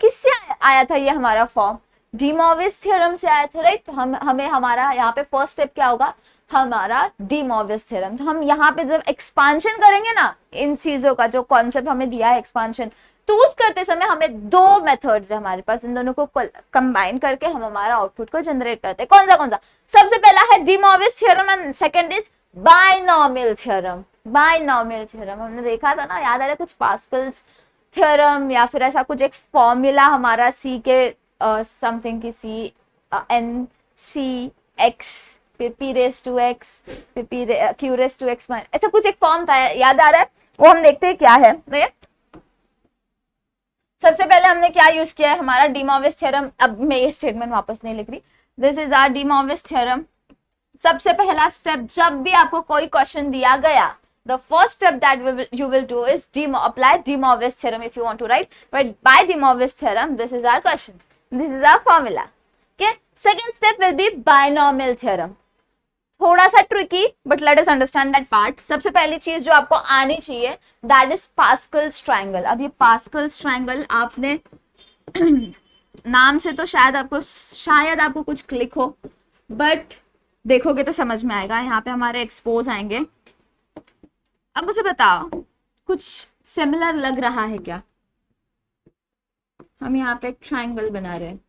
किससे आया था ये हमारा फॉर्म, डी मॉर्विस थ्योरम से आया था, राइट? तो हमें हमारा यहाँ पे फर्स्ट स्टेप क्या होगा, हमारा डी मॉर्विस थ्योरम। तो हम यहाँ पे जब एक्सपांशन करेंगे ना इन चीजों का, जो कॉन्सेप्ट हमें दिया है एक्सपांशन, तो उस करते समय हमें 2 मेथड्स है हमारे पास, इन दोनों को कंबाइन करके हम हमारा आउटपुट को जनरेट करते हैं। कौन सा? सबसे पहला है de मॉर्विस theorem and second is binomial theorem. Binomial theorem हमने देखा था ना, याद आ रहा है कुछ, पास्कल्स थ्योरम या फिर ऐसा कुछ एक फॉर्मूला हमारा सी के समथिंग की सी एन सी एक्स फिर पी रेस टू एक्स फिर P Q raise to X, ऐसा कुछ एक फॉर्म था, याद आ रहा है? वो हम देखते हैं क्या है। सबसे पहले हमने क्या यूज किया है, हमारा डी मॉर्विस थ्योरम। अब मैं ये स्टेटमेंट वापस नहीं लिख रही, this is our de मॉर्विस theorem. सबसे पहला स्टेप, जब भी आपको कोई क्वेश्चन दिया गया, the first step that you will do is apply de Moivre's theorem if you want to write, but by de Moivre's theorem this is our question, this is our formula. Okay, second step will be binomial theorem, थोड़ा सा tricky but let us understand that part. सबसे पहली चीज जो आपको आनी चाहिए that is Pascal's triangle. अब ये Pascal's triangle आपने नाम से तो शायद आपको कुछ क्लिक हो, but देखोगे तो समझ में आएगा। यहाँ पे हमारे एक्सपोज आएंगे। अब मुझे बताओ कुछ सिमिलर लग रहा है क्या? हम यहाँ पे एक ट्राइंगल बना रहे हैं।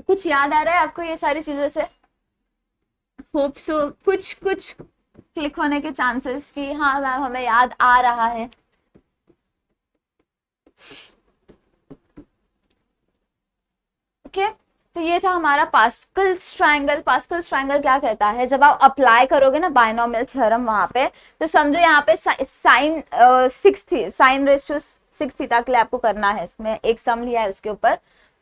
कुछ याद आ रहा है आपको ये सारी चीजों से? होप सो कुछ कुछ क्लिक होने के चांसेस कि हाँ मैम हमें याद आ रहा है। ओके तो ये था हमारा पास्कल्स ट्रायंगल। पास्कल्स ट्रायंगल क्या कहता है, जब आप अप्लाई करोगे ना बायनोमियल थ्योरम वहां पे, तो समझो यहाँ पे साइन 6 थी, साइन रेस टू 6 थीटा के लिए आपको करना है, इसमें एक सम लिया है उसके ऊपर।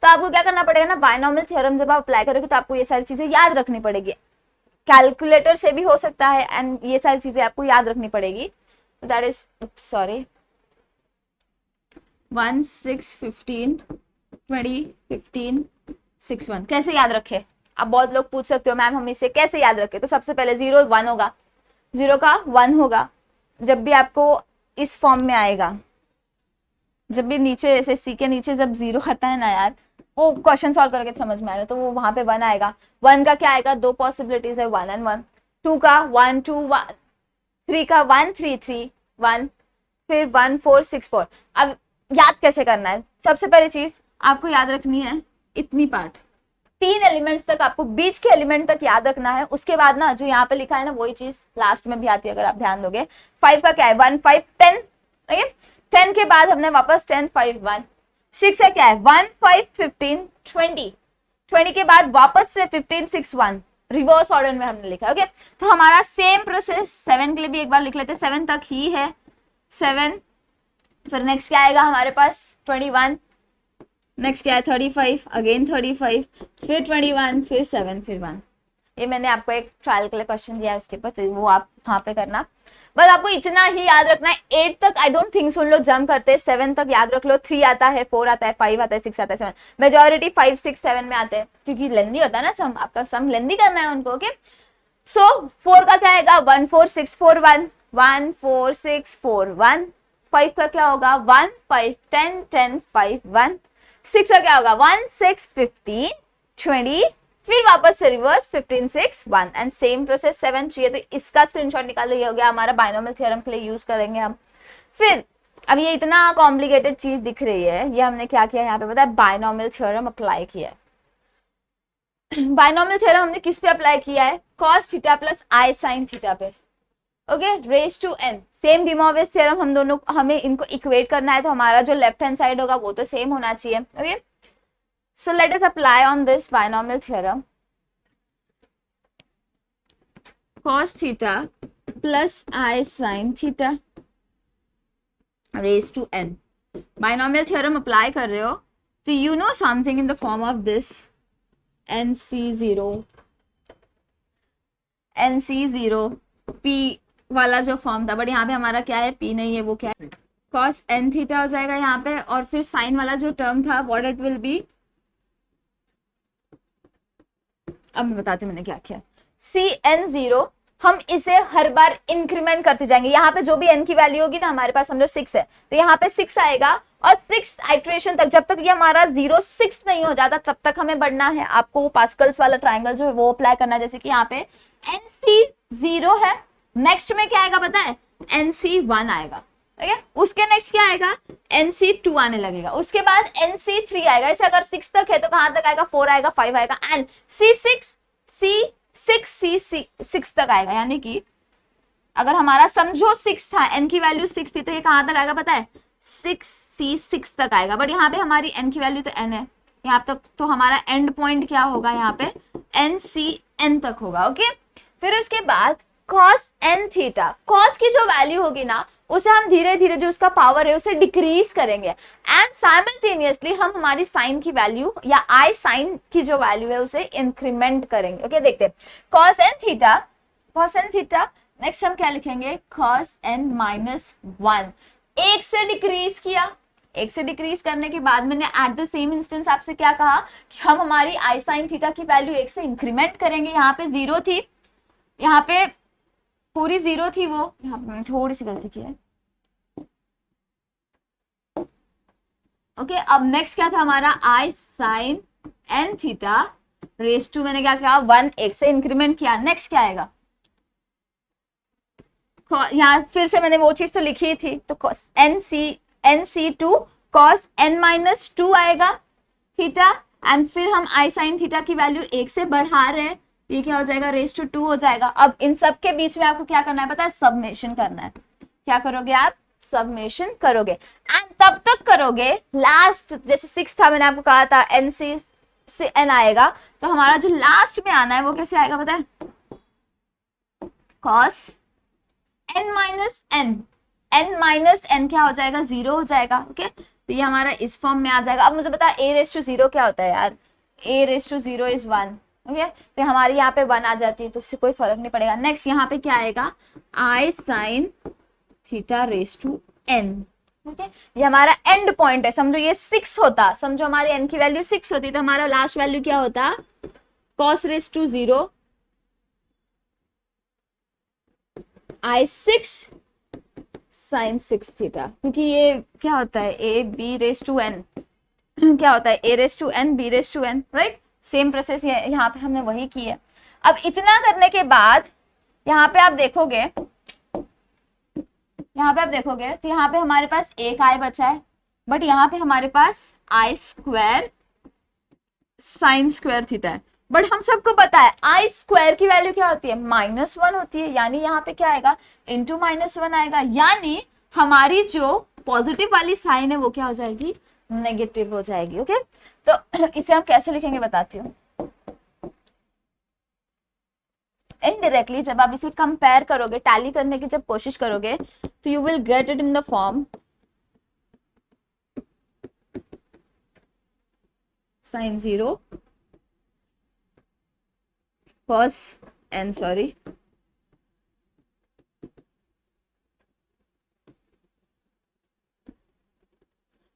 तो आपको क्या करना पड़ेगा ना, बायनोमियल थ्योरम जब आप अप्लाई करोगे तो आपको ये सारी चीजें याद रखनी पड़ेगी। कैलकुलेटर से भी हो सकता है एंड ये सारी चीजें आपको याद रखनी पड़ेगी। दैट इज सॉरी 1 6 15 20 15 6 1 कैसे याद रखे? आप बहुत लोग पूछ सकते हो मैम हम इसे कैसे याद रखें। तो सबसे पहले 0 1 होगा, 0 का 1 होगा। जब भी आपको इस फॉर्म में आएगा, जब भी नीचे ऐसे सी के नीचे जब 0 आता है ना यार, वो क्वेश्चन सॉल्व करके समझ में आएगा, तो वो वहां पे 1 आएगा। 1 का क्या आएगा, दो पॉसिबिलिटीज है 1 and 1। 2 का 1 2 1, 3 का 1 3 3 1, फिर 1 4 6 4। अब याद कैसे करना है? सबसे पहली चीज आपको याद रखनी है इतनी पार्ट, 3 एलिमेंट्स तक आपको बीच के एलिमेंट तक याद रखना है। उसके बाद ना जो यहाँ पे लिखा है ना वही चीज लास्ट में भी आती है अगर आप ध्यान दोगे। 5 का क्या है 1 5 10, ठीक है। 10 के बाद हमने वापस 10 5 1। 6 है क्या है 1 5 15 20। 20 के बाद वापस से 15 6 1, रिवर्स ऑर्डर में हमने लिखा। ओके तो हमारा सेम प्रोसेस 7 के लिए भी एक बार लिख लेते हैं। 7 तक ही है 7, फिर नेक्स्ट क्या आएगा हमारे पास 21, नेक्स्ट क्या है 35, अगेन 35, फिर 21, फिर 7, फिर 1। ये मैंने आपको एक ट्रायल के लिए क्वेश्चन दिया है उसके ऊपर, तो वो आप वहां पे करना। बस आपको इतना ही याद रखना है। 8 तक I don't think soon low jump करते, 7 तक याद रख लो। 3 आता है, 4 आता है, 5 आता है, 6 आता है, 7। मेजोरिटी 5 6 7 में आते हैं क्योंकि लेंदी होता है ना सम, आपका सम लेंदी करना है उनको। ओके सो 4 का क्या आएगा 1 4 6 4 1, 1 4 6 4 1। 5 का क्या होगा 1 5 10 10 5 1। 6 का क्या होगा 1 6 15 20, फिर वापस से रिवर्स 15 6 1 एंड सेम प्रोसेस 7 चाहिए तो इसका स्क्रीनशॉट निकालो। ये हो गया हमारा बायनोमियल थ्योरम के लिए यूज करेंगे हम। फिर अब ये इतना कॉम्प्लिकेटेड चीज दिख रही है, ये हमने क्या किया यहाँ पे पता है, बायनोमियल थ्योरम अप्लाई किया है। बायनोमियल थ्योरम हमने किस पे अप्लाई किया है, cos theta plus i sine theta पे। Okay raise to n, same de Moivre theorem हम दोनों, हमें इनको इक्वेट करना है तो हमारा जो लेफ्ट हैंड साइड होगा वो तो सेम होना चाहिए। Okay so let us apply on this binomial theorem. cos theta plus i sine theta raise to n। Binomial theorem apply कर रहे हो तो you know something in the form of this NC0 P वाला जो form था, but यहाँ पे हमारा क्या है P नहीं है, वो क्या है cos n थीटा हो जाएगा यहाँ पे। और फिर साइन वाला जो टर्म था व्हाट इट विल बी, अब मैं बताती हूँ मैंने क्या किया। CN0 हम इसे हर बार इंक्रीमेंट करते जाएंगे। यहाँ पे जो भी n की वैल्यू होगी ना, हमारे पास समझो 6 है तो यहाँ पे 6 आएगा और 6 आइट्रेशन तक, जब तक ये हमारा 0 6 नहीं हो जाता तब तक हमें बढ़ना है। आपको वो पास्कल्स वाला ट्राइंगल जो है वो अप्लाई करना है। जैसे कि यहाँ पे NC0 है, नेक्स्ट में क्या आएगा पता है NC1 आएगा, ठीक है। उसके नेक्स्ट क्या आएगा NC2 आने लगेगा, उसके बाद NC3 आएगा। इसे अगर 6 तक है तो कहां तक आएगा 4 आएगा 5 आएगा एंड C6 तक आएगा। यानी कि अगर हमारा समझो 6 था, n की वैल्यू 6 थी तो ये कहां तक आएगा पता है 6 तक आएगा। बट यहाँ पे हमारी n की वैल्यू तो n है यहाँ तक, तो हमारा एंड पॉइंट क्या होगा यहाँ पे NCN तक होगा। ओके फिर उसके बाद cos n थीटा, cos की जो वैल्यू होगी ना उसे हम धीरे धीरे जो उसका पावर है उसे डिक्रीज करेंगे एंड साइमल्टेनियसली हम हमारी साइन की वैल्यू या आई साइन की जो वैल्यू है उसे इंक्रीमेंट करेंगे। ओके देखते हैं cos n थीटा नेक्स्ट हम क्या लिखेंगे cos n माइनस 1। एक से डिक्रीज किया, एक से डिक्रीज करने के बाद मैंने एट द सेम इंस्टेंस आपसे क्या कहा कि हम हमारी आई साइन थीटा की वैल्यू एक से इंक्रीमेंट करेंगे। यहाँ पे 0 थी, यहाँ पे पूरी 0 थी, वो यहाँ पे मैंने थोड़ी सी गलती की है, ओके अब नेक्स्ट क्या था हमारा, i sine n theta raise to, मैंने क्या किया 1 से इंक्रीमेंट किया। नेक्स्ट क्या आएगा, यहाँ फिर से मैंने वो चीज तो लिखी थी, तो n c two cos n minus two आएगा थीटा, एंड फिर हम आई साइन थीटा की वैल्यू 1 से बढ़ा रहे हैं, ये क्या हो जाएगा रेस टू 2 हो जाएगा। अब इन सब के बीच में आपको क्या करना है पता है, सबमेशन करना है। क्या करोगे आप, सबमेशन करोगे, एंड तब तक करोगे लास्ट, जैसे 6 था मैंने आपको कहा था एन सी से एन आएगा, तो हमारा जो लास्ट में आना है वो कैसे आएगा पता है, कॉस एन माइनस एन क्या हो जाएगा, 0 हो जाएगा। ओके तो ये हमारा इस फॉर्म में आ जाएगा। अब मुझे बता ए रेस टू 0 क्या होता है यार, ए रेस टू 0 इज 1। ओके तो हमारी यहाँ पे 1 आ जाती है, तो उससे कोई फर्क नहीं पड़ेगा। नेक्स्ट यहाँ पे क्या आएगा, i sine theta raise to n. Okay ये हमारा एंड पॉइंट है, समझो ये 6 होता, समझो हमारी एन की वैल्यू 6 होती, तो हमारा लास्ट वैल्यू क्या होता, cos raise to 0 i 6 sine 6 theta, क्योंकि ये क्या होता है a b raise to n क्या होता है, a raise to n b raise to n, right. Same process यहाँ पे हमने वही की है। अब इतना करने के बाद यहाँ पे आप देखोगे, तो यहाँ पे हमारे पास एक आई बचा है, बट यहाँ पे हमारे पास आई स्क्वायर साइन स्क्वायर थीटा है। बट हम सबको पता है आई स्क्वायर की वैल्यू क्या होती है, -1 होती है, यानी यहाँ पे क्या आएगा, इंटू -1 आएगा, यानी हमारी जो पॉजिटिव वाली साइन है वो क्या हो जाएगी, नेगेटिव हो जाएगी। ओके तो इसे हम कैसे लिखेंगे बताती हूँ। इनडायरेक्टली जब आप इसे कंपेयर करोगे, टैली करने की जब कोशिश करोगे, तो you will get it in the form sin 0 cos n, sorry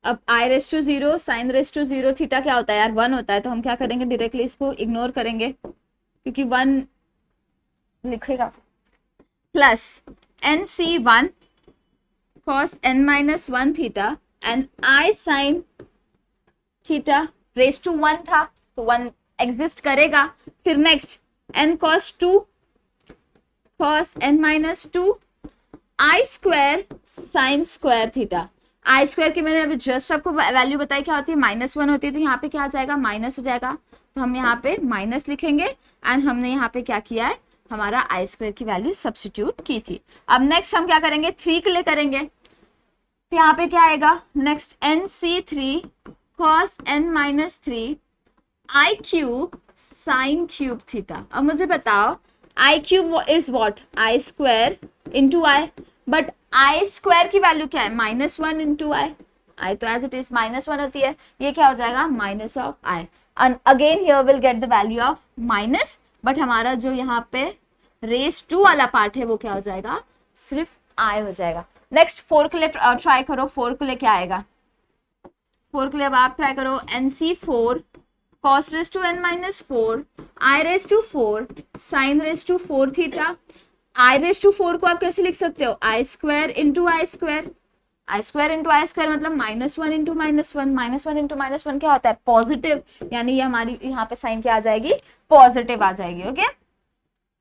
अब i raise to 0 sine raise to 0 theta क्या होता है यार, 1 होता है, तो हम क्या करेंगे, डायरेक्टली इसको इग्नोर करेंगे, क्योंकि 1 लिखेगा, plus n c 1 cos n minus 1 theta and i sine theta raise to 1 था, तो 1 एग्जिस्ट करेगा। फिर next n cos 2 cos n minus 2 i square sine square theta, i square की मैंने अभी जस्ट आपको वैल्यू बताई क्या होती है, -1 होती है, तो यहाँ पे क्या आ जाएगा, माइनस हो जाएगा, तो हम यहाँ पे माइनस लिखेंगे, एंड हमने यहाँ पे क्या किया है, हमारा आई स्क्वायर की वैल्यू सब्स्टिट्यूट की थी। अब नेक्स्ट हम क्या करेंगे, 3 के लिए करेंगे, तो यहाँ पे क्या आएगा, next n c 3 cos n minus 3 i cube sine cube theta. अब मुझे बताओ i cube is what, i square into i, but i square की वैल्यू क्या है, -1 इंटू आई, आई तो एज इट इज -1 होती है, ये क्या हो जाएगा, minus of I, and again here will get the value of minus, but हमारा जो यहाँ पे रेस टू वाला पार्ट है वो क्या हो जाएगा, सिर्फ आई हो जाएगा। नेक्स्ट 4 के लिए ट्राई करो, 4 के लिए क्या आएगा, 4 के लिए अब आप ट्राई करो, n c 4 cos raise to n minus 4 i raise to 4 sine raise to 4 theta. I raise to 4 को आप कैसे लिख सकते हो, i square into i square, i square into i square मतलब -1 इंटू -1, -1 इंटू -1 क्या होता है, पॉजिटिव, यानी ये हमारी यहाँ पे साइन क्या आ जाएगी, पॉजिटिव आ जाएगी। ओके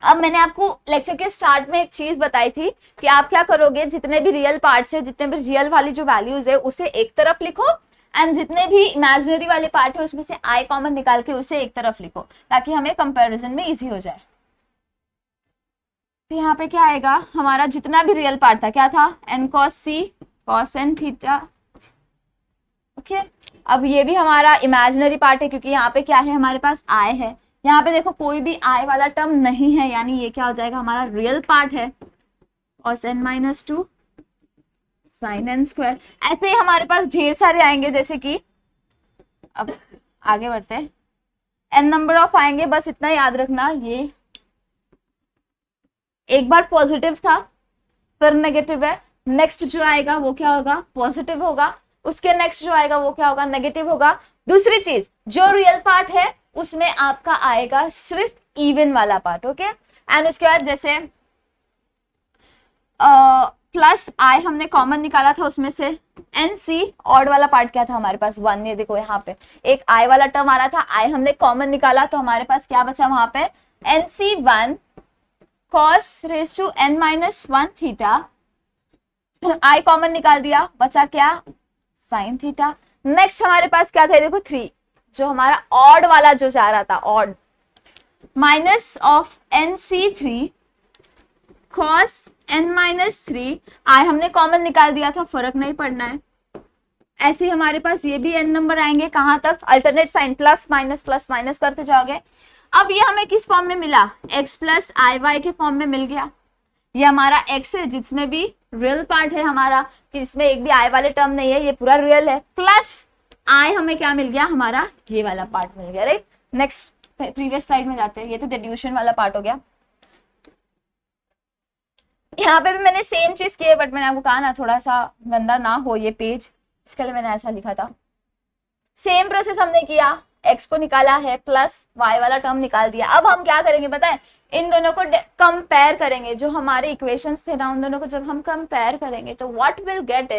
अब मैंने आपको लेक्चर के स्टार्ट में एक चीज बताई थी कि आप क्या करोगे, जितने भी रियल पार्ट्स है, जितने भी रियल वाली जो वैल्यूज है उसे एक तरफ लिखो, एंड जितने भी इमेजिनरी वाले पार्ट है उसमें से आई कॉमन निकाल के उसे एक तरफ लिखो, ताकि हमें कंपैरिजन में इजी हो जाए। तो यहाँ पे क्या आएगा, हमारा जितना भी रियल पार्ट था क्या था, एन कॉस सी कॉस एन थीटा। ओके अब ये भी हमारा इमेजिनरी पार्ट है, क्योंकि यहाँ पे क्या है, हमारे पास आई है, यहाँ पे देखो कोई भी आई वाला टर्म नहीं है, यानी ये क्या हो जाएगा, हमारा रियल पार्ट है, cos n minus 2 sine n square. ऐसे ही हमारे पास ढेर सारे आएंगे, जैसे कि अब आगे बढ़ते हैं, एन नंबर ऑफ आएंगे, बस इतना याद रखना, ये एक बार पॉजिटिव था फिर नेगेटिव है, नेक्स्ट जो आएगा वो क्या होगा, पॉजिटिव होगा, उसके नेक्स्ट जो आएगा वो क्या होगा, नेगेटिव होगा। दूसरी चीज, जो रियल पार्ट है उसमें आपका आएगा सिर्फ इवन वाला पार्ट। ओके एंड उसके बाद जैसे प्लस आई हमने कॉमन निकाला था उसमें से, एन सी ऑड वाला पार्ट क्या था हमारे पास 1, ये देखो यहाँ पे एक आई वाला टर्म आ रहा था, आई हमने कॉमन निकाला तो हमारे पास क्या बचा वहां पे, n c 1 cos raise to n minus 1 theta, i common निकाल दिया, बचा क्या, साइन थीटा। नेक्स्ट हमारे पास क्या था, देखो 3, जो हमारा ऑड वाला जो जा रहा था, odd minus of n c 3 cos n minus 3, i हमने कॉमन निकाल दिया था, फर्क नहीं पड़ना है। ऐसे ही हमारे पास ये भी n नंबर आएंगे, कहां तक, अल्टरनेट साइन प्लस माइनस करते जाओगे। अब ये हमें किस फॉर्म में मिला, x प्लस आई वाई के फॉर्म में मिल गया। ये हमारा x है जिसमें भी रियल पार्ट है हमारा, इसमें एक भी आई वाले टर्म नहीं है, ये पूरा रियल है, प्लस आई हमें क्या मिल गया, हमारा ये वाला पार्ट मिल गया, राइट। नेक्स्ट प्रीवियस स्लाइड में जाते हैं, ये तो डिड्यूशन वाला पार्ट हो गया। यहाँ पे भी मैंने सेम चीज की है, बट मैंने आपको कहा ना थोड़ा सा गंदा ना हो ये पेज, इसके लिए मैंने ऐसा लिखा था। सेम प्रोसेस हमने किया, x को निकाला है प्लस y वाला टर्म निकाल दिया। अब हम क्या करेंगे पता है, इन दोनों को कंपेयर करेंगे, जो हमारे इक्वेशंस थे ना उन दोनों को जब हम कंपेयर करेंगे तो व्हाट विल गेट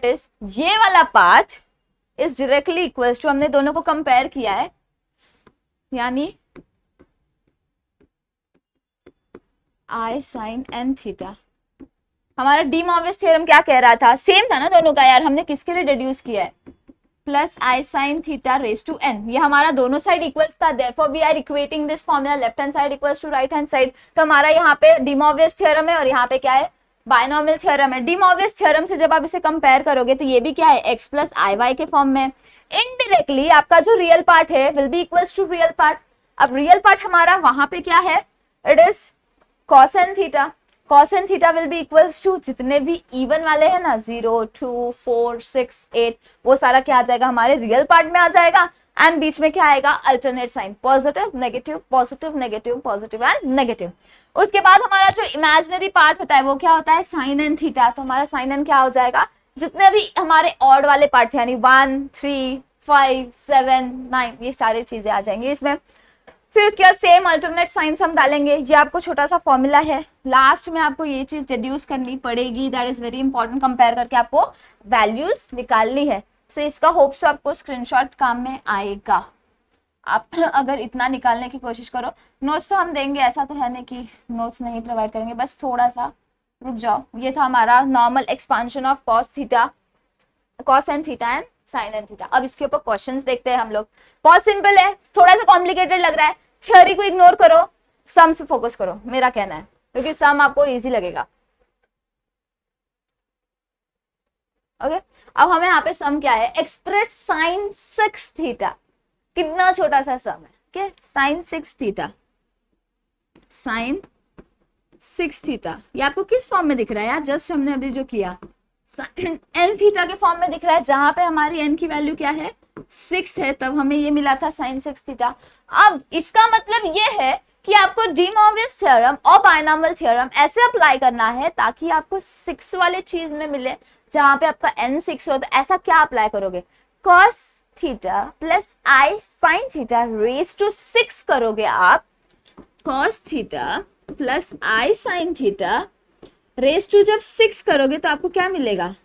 इज ये वाला part is directly equals to, हमने दोनों को कंपेयर किया है, यानी आई साइन एन थीटा। हमारा डी मॉर्विस थ्योरम क्या कह रहा था, सेम था ना दोनों का यार, हमने किसके लिए डिड्यूस किया है, plus i sine theta raise to n, ये हमारा दोनों साइड इक्वल्स था, therefore we are equating this formula left hand side equals to right hand side. तो हमारा यहाँ पे डी मॉर्विस थ्योरम है और यहाँ पे क्या है, बायनॉमियल थ्योरम है। डी मॉर्विस थ्योरम से जब आप इसे कंपेयर करोगे तो ये भी क्या है, एक्स प्लस आई वाई के फॉर्म में। इनडायरेक्टली आपका जो रियल पार्ट है will be equals to real part. अब रियल पार्ट हमारा वहां पे क्या है, it is cos n theta, cos n theta will be equals to जितने भी इवन वाले हैं ना 0 2 4 6 8, वो सारा क्या आ जाएगा, हमारे रियल पार्ट में आ जाएगा। एंड बीच में क्या आएगा, alternate sign, positive negative positive negative positive and negative. उसके बाद हमारा जो इमेजिनरी पार्ट होता है वो क्या होता है, साइन एन थीटा। तो हमारा साइन एन क्या हो जाएगा, जितने भी हमारे ऑड वाले पार्ट थे यानी 1 3 5 7 9, ये सारी चीजें आ जाएंगी इसमें। फिर उसके बाद सेम अल्टरनेट साइंस हम डालेंगे। ये आपको छोटा सा फॉर्मूला है, लास्ट में आपको ये चीज डिड्यूस करनी पड़ेगी, that is very important, compare करके आपको वैल्यूज निकालनी है। सो इसका होप सो आपको स्क्रीनशॉट काम में आएगा। आप अगर इतना निकालने की कोशिश करो, नोट्स तो हम देंगे, ऐसा तो है नहीं कि नोट्स नहीं प्रोवाइड करेंगे, बस थोड़ा सा रुक जाओ। ये था हमारा normal expansion of cos theta, cos n theta and sine n theta. अब इसके ऊपर क्वेश्चंस देखते हैं हम लोग। बहुत सिंपल है, थोड़ा सा कॉम्प्लिकेटेड लग रहा है, थ्योरी को इग्नोर करो, सम से फोकस करो, मेरा कहना है, क्योंकि सम आपको इजी लगेगा। ओके, अब हमें यहाँ पे सम क्या है, एक्सप्रेस साइन 6 थीटा, कितना छोटा सा सम है, क्या साइन 6 थीटा, साइन 6 थीटा। ये आपको किस फॉर्म में दिख रहा है यार, जस्ट हमने अभी जो किया एन थीटा के फॉर्म में दिख रहा है, जहां पे हमारी एन की वैल्यू क्या है 6 है, तब हमें ये मिला था साइन 6 थीटा। अब इसका मतलब ये है कि आपको डी मॉर्विस थ्योरम और बायनॉमियल थ्योरम ऐसे अप्लाई करना है ताकि आपको 6 वाले चीज में मिले, जहां पे आपका n 6 हो। तो ऐसा क्या अप्लाई करोगे, cos theta plus i sine theta raise to 6 करोगे आप, cos theta plus i sine theta raise to जब 6 करोगे तो आपको क्या मिलेगा,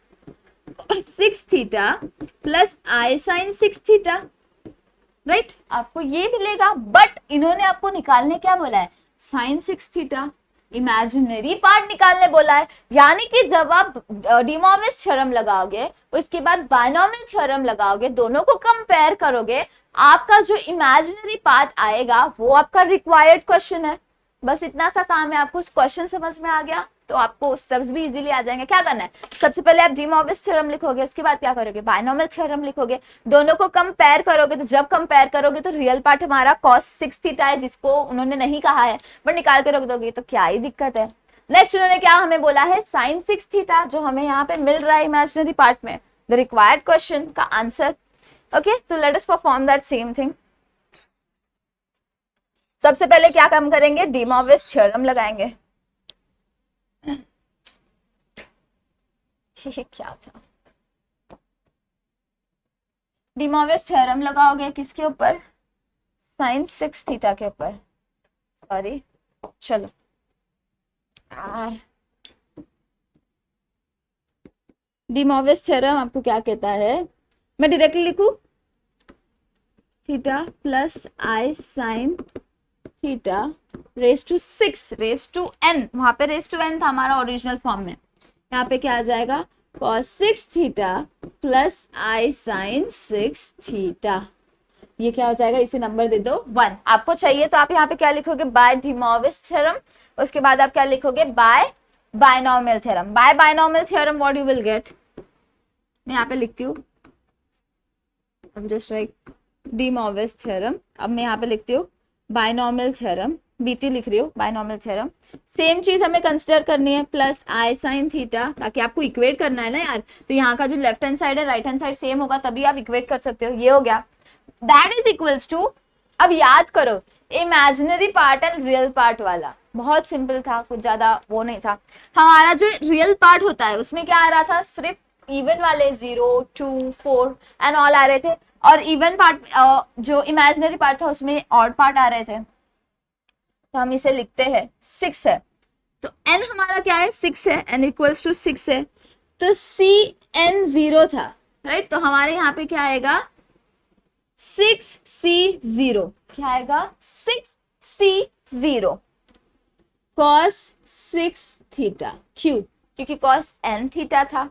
6 theta plus i sine 6 theta, right, आपको ये मिलेगा। बट इन्होंने आपको निकालने क्या बोला है, साइन 6 थीटा, इमेजिनरी पार्ट निकालने बोला है। यानी कि जब आप डी मॉर्विस थ्योरम लगाओगे, उसके बाद बायनॉमियल थ्योरम लगाओगे, दोनों को कंपेयर करोगे, आपका जो इमेजिनरी पार्ट आएगा वो आपका रिक्वायर्ड क्वेश्चन है। बस इतना सा काम है, आपको उस क्वेश्चन समझ में आ गया तो आपको स्टेप्स भी इजीली आ जाएंगे। क्या करना है, सबसे पहले आप डी मॉर्विस थ्योरम लिखोगे, उसके बाद क्या करोगे, बायनॉमियल थ्योरम लिखोगे, दोनों को कंपेयर करोगे। तो जब कंपेयर करोगे तो रियल पार्ट हमारा cos 6 थीटा है, जिसको उन्होंने नहीं कहा है, बट निकाल के रख दोगे तो क्या ही दिक्कत है। नेक्स्ट उन्होंने क्या हमें बोला है, साइन 6 थीटा, जो हमें यहाँ पे मिल रहा है इमेजिनरी पार्ट में, द रिक्वायर्ड क्वेश्चन का आंसर। ओके, तो let us perform that same thing. सबसे पहले क्या काम करेंगे, डी मॉर्विस थ्योरम लगाएंगे। ये क्या था, डी मॉर्विस थ्योरम लगाओगे किसके ऊपर, साइन 6 थीटा के ऊपर, सॉरी, चलो डी मॉर्विस थ्योरम आपको क्या कहता है, मैं डायरेक्टली लिखूं, theta plus i sine theta raise to 6 raise to n, वहां पे रेस टू n था हमारा ओरिजिनल फॉर्म में, यहाँ पे क्या आ जाएगा cos 6 theta plus i sine 6 theta, ये क्या हो जाएगा, इसे नंबर दे दो 1। आपको चाहिए तो आप यहाँ पे क्या लिखोगे, बाय डी मॉर्विस थ्योरम, उसके बाद आप क्या लिखोगे, by binomial theorem. By binomial theorem what you will get, मैं यहाँ पे लिखती हूँ, अब जस्ट लाइक डी मॉर्विस थ्योरम, अब मैं यहाँ पे लिखती हूँ बायनॉमियल थ्योरम, बीटी लिख रही हूँ, बायनॉमियल थ्योरम। सेम चीज हमें कंसिडर करनी है, प्लस आई साइन थीटा, ताकि आपको इक्वेट करना है ना यार, तो यहाँ का जो लेफ्ट हैंड साइड है राइट हैंड साइड सेम होगा तभी आप इक्वेट कर सकते हो, ये हो गया, दैट इज इक्वल्स टू, अब याद करो imaginary part and real part वाला, बहुत सिंपल था, कुछ ज्यादा वो नहीं था। हमारा जो रियल पार्ट होता है उसमें क्या आ रहा था, सिर्फ इवन वाले 0 2 4 एंड ऑल आ रहे थे, और इवन पार्ट जो इमेजिनरी पार्ट था उसमें ऑड पार्ट आ रहे थे, तो हम इसे लिखते हैं 6 है, तो n हमारा क्या है 6 है, n इक्वल्स टू 6 है, तो c n 0 था, राइट, तो हमारे यहाँ पे क्या आएगा 6c0, क्या आएगा 6c0 cos 6 थीटा, क्यों, क्योंकि cos n थीटा था।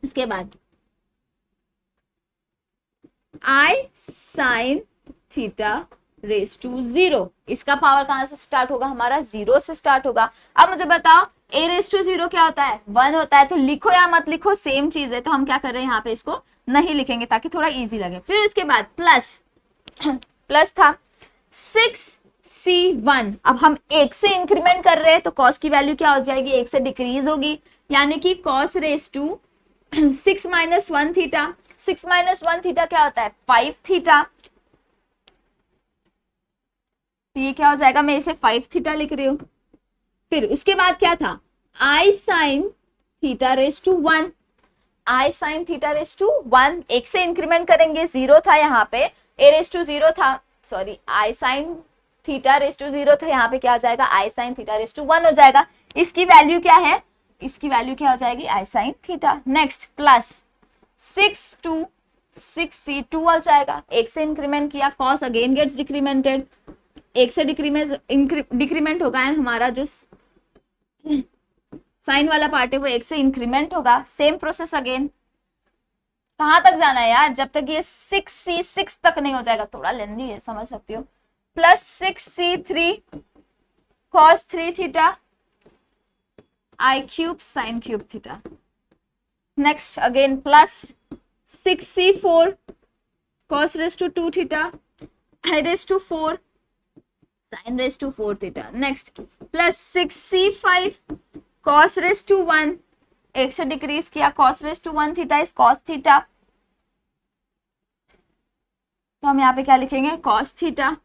उसके बाद I sin theta raise to 0, इसका पावर कहां से स्टार्ट होगा, हमारा 0 से स्टार्ट होगा। अब मुझे बताओ a रेस टू 0 क्या होता है, 1 होता है, तो लिखो या मत लिखो सेम चीज है, तो हम क्या कर रहे हैं यहाँ पे इसको नहीं लिखेंगे ताकि थोड़ा इजी लगे। फिर उसके बाद प्लस प्लस था 6c1, अब हम 1 से इंक्रीमेंट कर रहे हैं तो cos की वैल्यू क्या हो जाएगी, 1 से डिक्रीज होगी, यानी कि cos raise to 6 minus 1 theta, 6 minus 1 theta क्या होता है 5 थीटा, तो ये क्या हो जाएगा, मैं इसे 5 थीटा लिख रही हूं। फिर उसके बाद क्या था, i sine theta raise to 1, i sine theta raise to 1, 1 से इंक्रीमेंट करेंगे, 0 था यहाँ पे, a रेस टू 0 था, sorry i sine theta raise to 0 था, यहाँ पे क्या हो जाएगा i sine theta raise to 1 हो जाएगा, इसकी वैल्यू क्या है, इसकी वैल्यू क्या हो जाएगी i sine theta. Next plus 6 to 6c2 हो जाएगा, 1 से इंक्रीमेंट किया, cos अगेन गेट्स डिक्रीमेंटेड, 1 से डिक्रीमेंट होगा एंड हमारा जो साइन वाला पार्ट है वो 1 से इंक्रीमेंट होगा, सेम प्रोसेस अगेन। कहां तक जाना है यार, जब तक ये 6c6 तक नहीं हो जाएगा, थोड़ा लेंदी है समझ सकती हो, plus 6c3 cos 3 theta i cube sine cube theta. Next again plus 6c4 cos raise to 2 theta i raise to 4 sin raise to 4 theta. Next plus 6c5 cos raise to 1, 1 से डिक्रीज किया, cos raise to 1 theta is cos theta, तो हम यहाँ पे क्या लिखेंगे cos theta.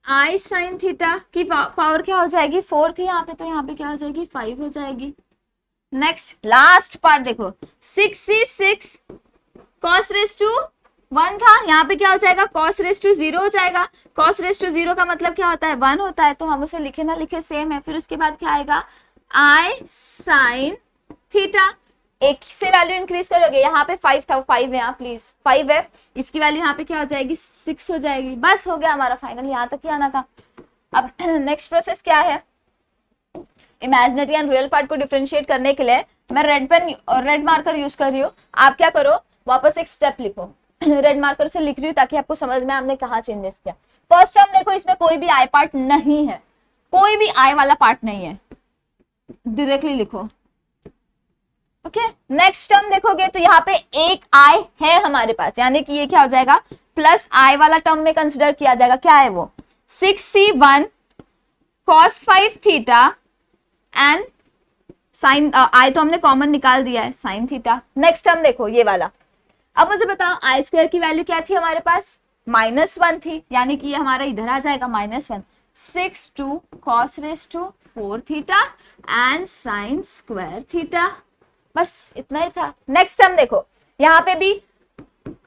I sine theta की power क्या हो जाएगी 4 थी यहाँ पे, तो यहाँ पे क्या हो जाएगी 5 हो जाएगी। नेक्स्ट लास्ट पार्ट देखो 6c6 cos रेस टू 1 था, यहाँ पे क्या हो जाएगा cos रेस टू 0 हो जाएगा, cos रेस टू 0 का मतलब क्या होता है 1 होता है, तो हम उसे लिखे ना लिखे सेम है। फिर उसके बाद क्या आएगा आई साइन थीटा, 1 से वैल्यू इंक्रीज करोगे, यहाँ पे 5 था 5 है, यहाँ प्लीज 5 है, इसकी वैल्यू यहाँ पे क्या हो जाएगी 6 हो जाएगी। बस हो गया हमारा फाइनल, यहाँ तक ही आना था। अब नेक्स्ट प्रोसेस क्या है, इमेजिनरी एंड रियल पार्ट को डिफरेंशिएट करने के लिए मैं रेड पेन और रेड मार्कर यूज कर रही हूँ, आप क्या करो वापस एक स्टेप लिखो, रेड मार्कर से लिख रही हूँ ताकि आपको समझ में हमने कहाँ चेंजेस किया। फर्स्ट टर्म देखो, इसमें कोई भी आई पार्ट नहीं है, कोई भी आई वाला पार्ट नहीं है, डायरेक्टली लिखो। ओके नेक्स्ट टर्म देखोगे तो यहाँ पे एक आई है हमारे पास, यानी कि ये क्या हो जाएगा प्लस आई वाला टर्म में कंसिडर किया जाएगा, क्या है वो 6c1 cos 5 theta and sine i तो हमने कॉमन निकाल दिया है साइन थीटा। नेक्स्ट टर्म देखो ये वाला, अब मुझे बताओ आई स्क्वायर की वैल्यू क्या थी हमारे पास -1 थी, यानी कि ये हमारा इधर आ जाएगा -1, 6 2 cos raise to 4 theta and sine square theta, बस इतना ही था। नेक्स्ट टर्म देखो, यहाँ पे भी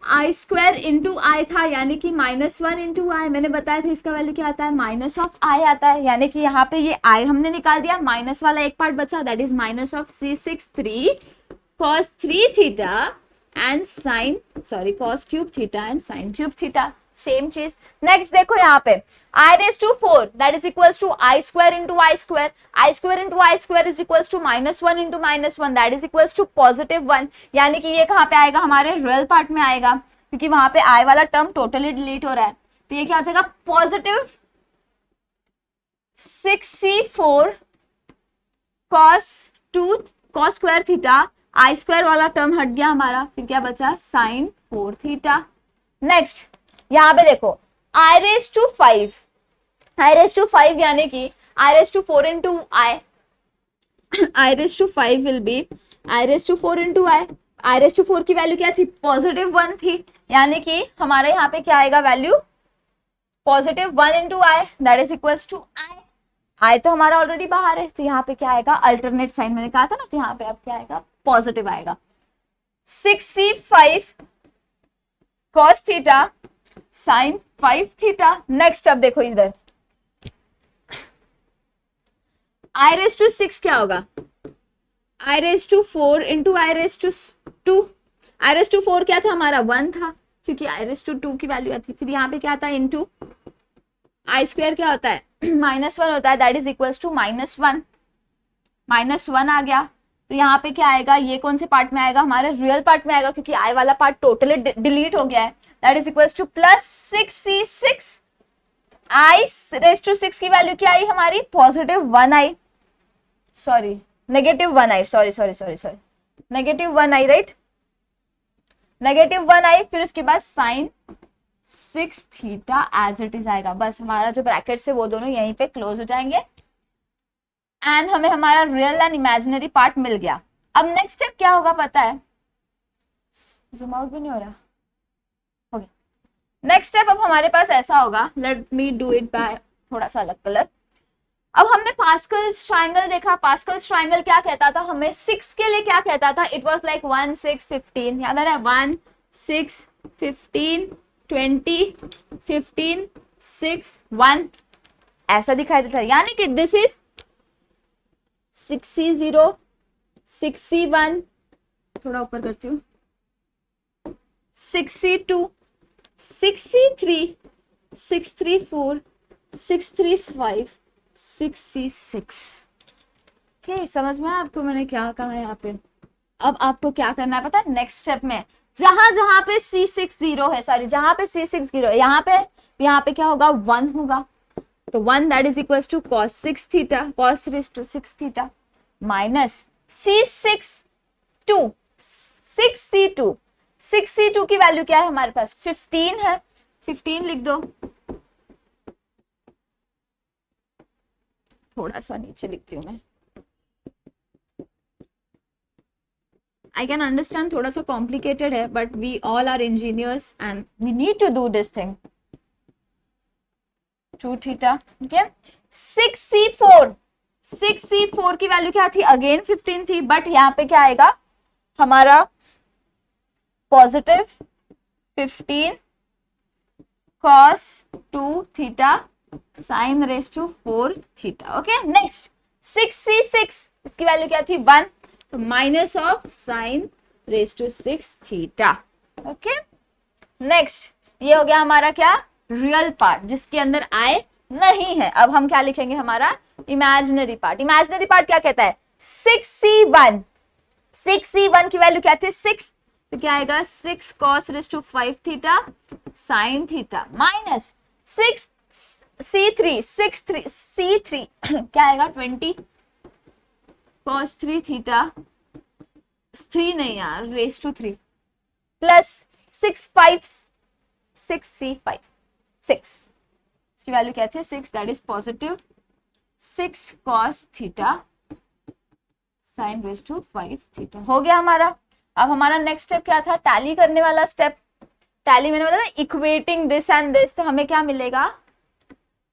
आई स्क्वायर इंटू आई था, यानी कि -1 इंटू आई, मैंने बताया था इसका वैल्यू क्या आता है, माइनस ऑफ आई आता है, यानी कि यहाँ पे ये आई हमने निकाल दिया, माइनस वाला एक पार्ट बचा, that is minus of C63 cos 3 theta and sine, sorry cos cube theta and sine cube theta, same चीज। नेक्स्ट देखो यहाँ पे i raise to 4 that is equals to i square into i square, i square into i square is equals to -1 into -1 that is equals to +1, यानी कि ये कहाँ पे आएगा, हमारे रियल पार्ट में आएगा, क्योंकि वहां पे आई वाला टर्म टोटली डिलीट हो रहा है, तो ये क्या हो जाएगा positive 6C4 cos square theta, i square वाला टर्म हट गया हमारा, फिर क्या बचा साइन 4 थीटा। नेक्स्ट यहाँ पे देखो आई रेज टू 5 यानी कि i raise to 4 into i, i raise to 5 will be i raise to 4 into i, i raise to 4 की वैल्यू क्या थी, +1 थी, यानी कि हमारे यहाँ पे क्या आएगा value, +1 into i that is equals to i, i तो हमारा ऑलरेडी बाहर है, तो यहाँ पे क्या आएगा अल्टरनेट साइन, मैंने कहा था ना, तो यहाँ पे अब क्या आएगा पॉजिटिव आएगा, 6C5 cos theta sine 5 theta. Next अब देखो इधर आई रेज टू 6 क्या होगा, i raise to 4 into i raise to 2, i raise to 4 क्या था हमारा 1 था, क्योंकि आई रेज टू 2 की वैल्यू आती, फिर यहाँ पे क्या था इंटू आई स्क्वायर क्या होता है -1 होता है, दैट इज इक्वल्स टू -1 आ गया, तो यहाँ पे क्या आएगा, ये कौन से पार्ट में आएगा, हमारे रियल पार्ट में आएगा, क्योंकि आई वाला पार्ट टोटली डिलीट हो गया है, that is equals to +6C6 i raise to 6 की वैल्यू क्या आई हमारी +1 i, sorry -1 i, sorry -1 i, right, -1 i, फिर उसके बाद sine 6 theta as it is आएगा, बस हमारा जो ब्रैकेट से वो दोनों यहीं पे क्लोज हो जाएंगे एंड हमें हमारा रियल एंड इमेजिनरी पार्ट मिल गया। अब नेक्स्ट स्टेप क्या होगा पता है, जूम आउट भी नहीं हो रहा, हो गया। नेक्स्ट स्टेप अब हमारे पास ऐसा होगा, let me do it by थोड़ा सा अलग कलर। अब हमने पास्कल्स ट्रायंगल देखा, पास्कल्स ट्रायंगल क्या कहता था हमें, 6 के लिए क्या कहता था, इट वाज लाइक 1 6 15, याद आ रहा है 1 6 15 20 15 6 1 ऐसा दिखाई देता है, यानी कि दिस इज 6C0 6C1, थोड़ा ऊपर करती हूँ, 6C2 6C3 634 635 6C6। ओके, समझ में आपको मैंने क्या कहा है यहाँ पे। अब आपको क्या करना है पता है, नेक्स्ट स्टेप में जहां पे C60 है, सॉरी जहां पे C60 है, यहाँ पे क्या होगा 1 होगा, तो 1 that is equals to cos 6 theta cos raise to 6 theta minus C62 6C2 की वैल्यू क्या है हमारे पास 15 है, 15 लिख दो, थोड़ा सा नीचे लिखती हूँ मैं, I can understand थोड़ा सा complicated है, but we all are engineers and we need to do this thing. 2 theta, okay? 6C4 की वैल्यू क्या थी, अगेन 15 थी, बट यहाँ पे क्या आएगा हमारा positive 15 cos 2 theta sine raise to 4 theta. Okay, next 6C6 इसकी वैल्यू क्या थी 1, तो minus of sine raise to 6 theta. Okay, next ये हो गया हमारा क्या रियल पार्ट जिसके अंदर आए नहीं है। अब हम क्या लिखेंगे हमारा इमेजिनरी पार्ट। इमेजिनरी पार्ट क्या कहता है 6C1 की वैल्यू क्या थी 6, तो क्या आएगा 6 cos raise to 5 theta sine theta minus 6C3 क्या आएगा 20 cos 3 थीटा 3 नहीं यार रेज टू 3 प्लस 6C5 इसकी वैल्यू क्या थी 6 that is positive 6 cos theta sine raise to 5 theta हो गया हमारा। अब हमारा नेक्स्ट स्टेप क्या था टैली करने वाला स्टेप। टैली मैंने बोला था इक्वेटिंग दिस एंड दिस, तो हमें क्या मिलेगा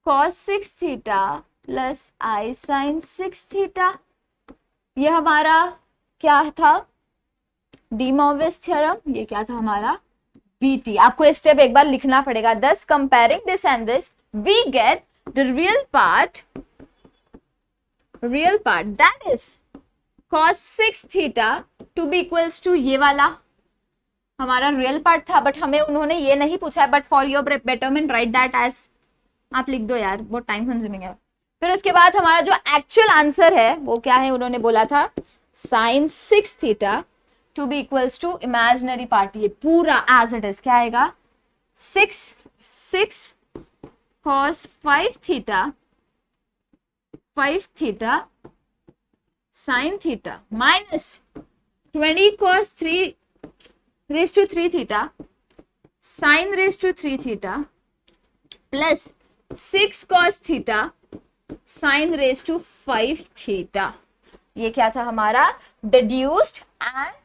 cos 6 theta plus i sine 6 theta. ये हमारा क्या था डी मॉर्विस थ्योरम, ये क्या था हमारा BT, आपको स्टेप एक बार लिखना पड़ेगा. Thus comparing this and this, we get the real part that is cos 6 theta to be equals to ये वाला हमारा रियल पार्ट था, बट हमें उन्होंने ये नहीं पूछा है. But for your betterment write that as, आप लिख दो यार, बहुत टाइम कंज्यूमिंग है. फिर उसके बाद हमारा जो एक्चुअल आंसर है वो क्या है, उन्होंने बोला था sin 6 theta to be equals to imaginary part, ये पूरा एज इट इज क्या आएगा 6 cos 5 theta sin theta minus 20 cos 3 raised to 3 theta sin raised to 3 theta plus 6 cos theta sin raised to 5 theta. ये क्या था हमारा deduced and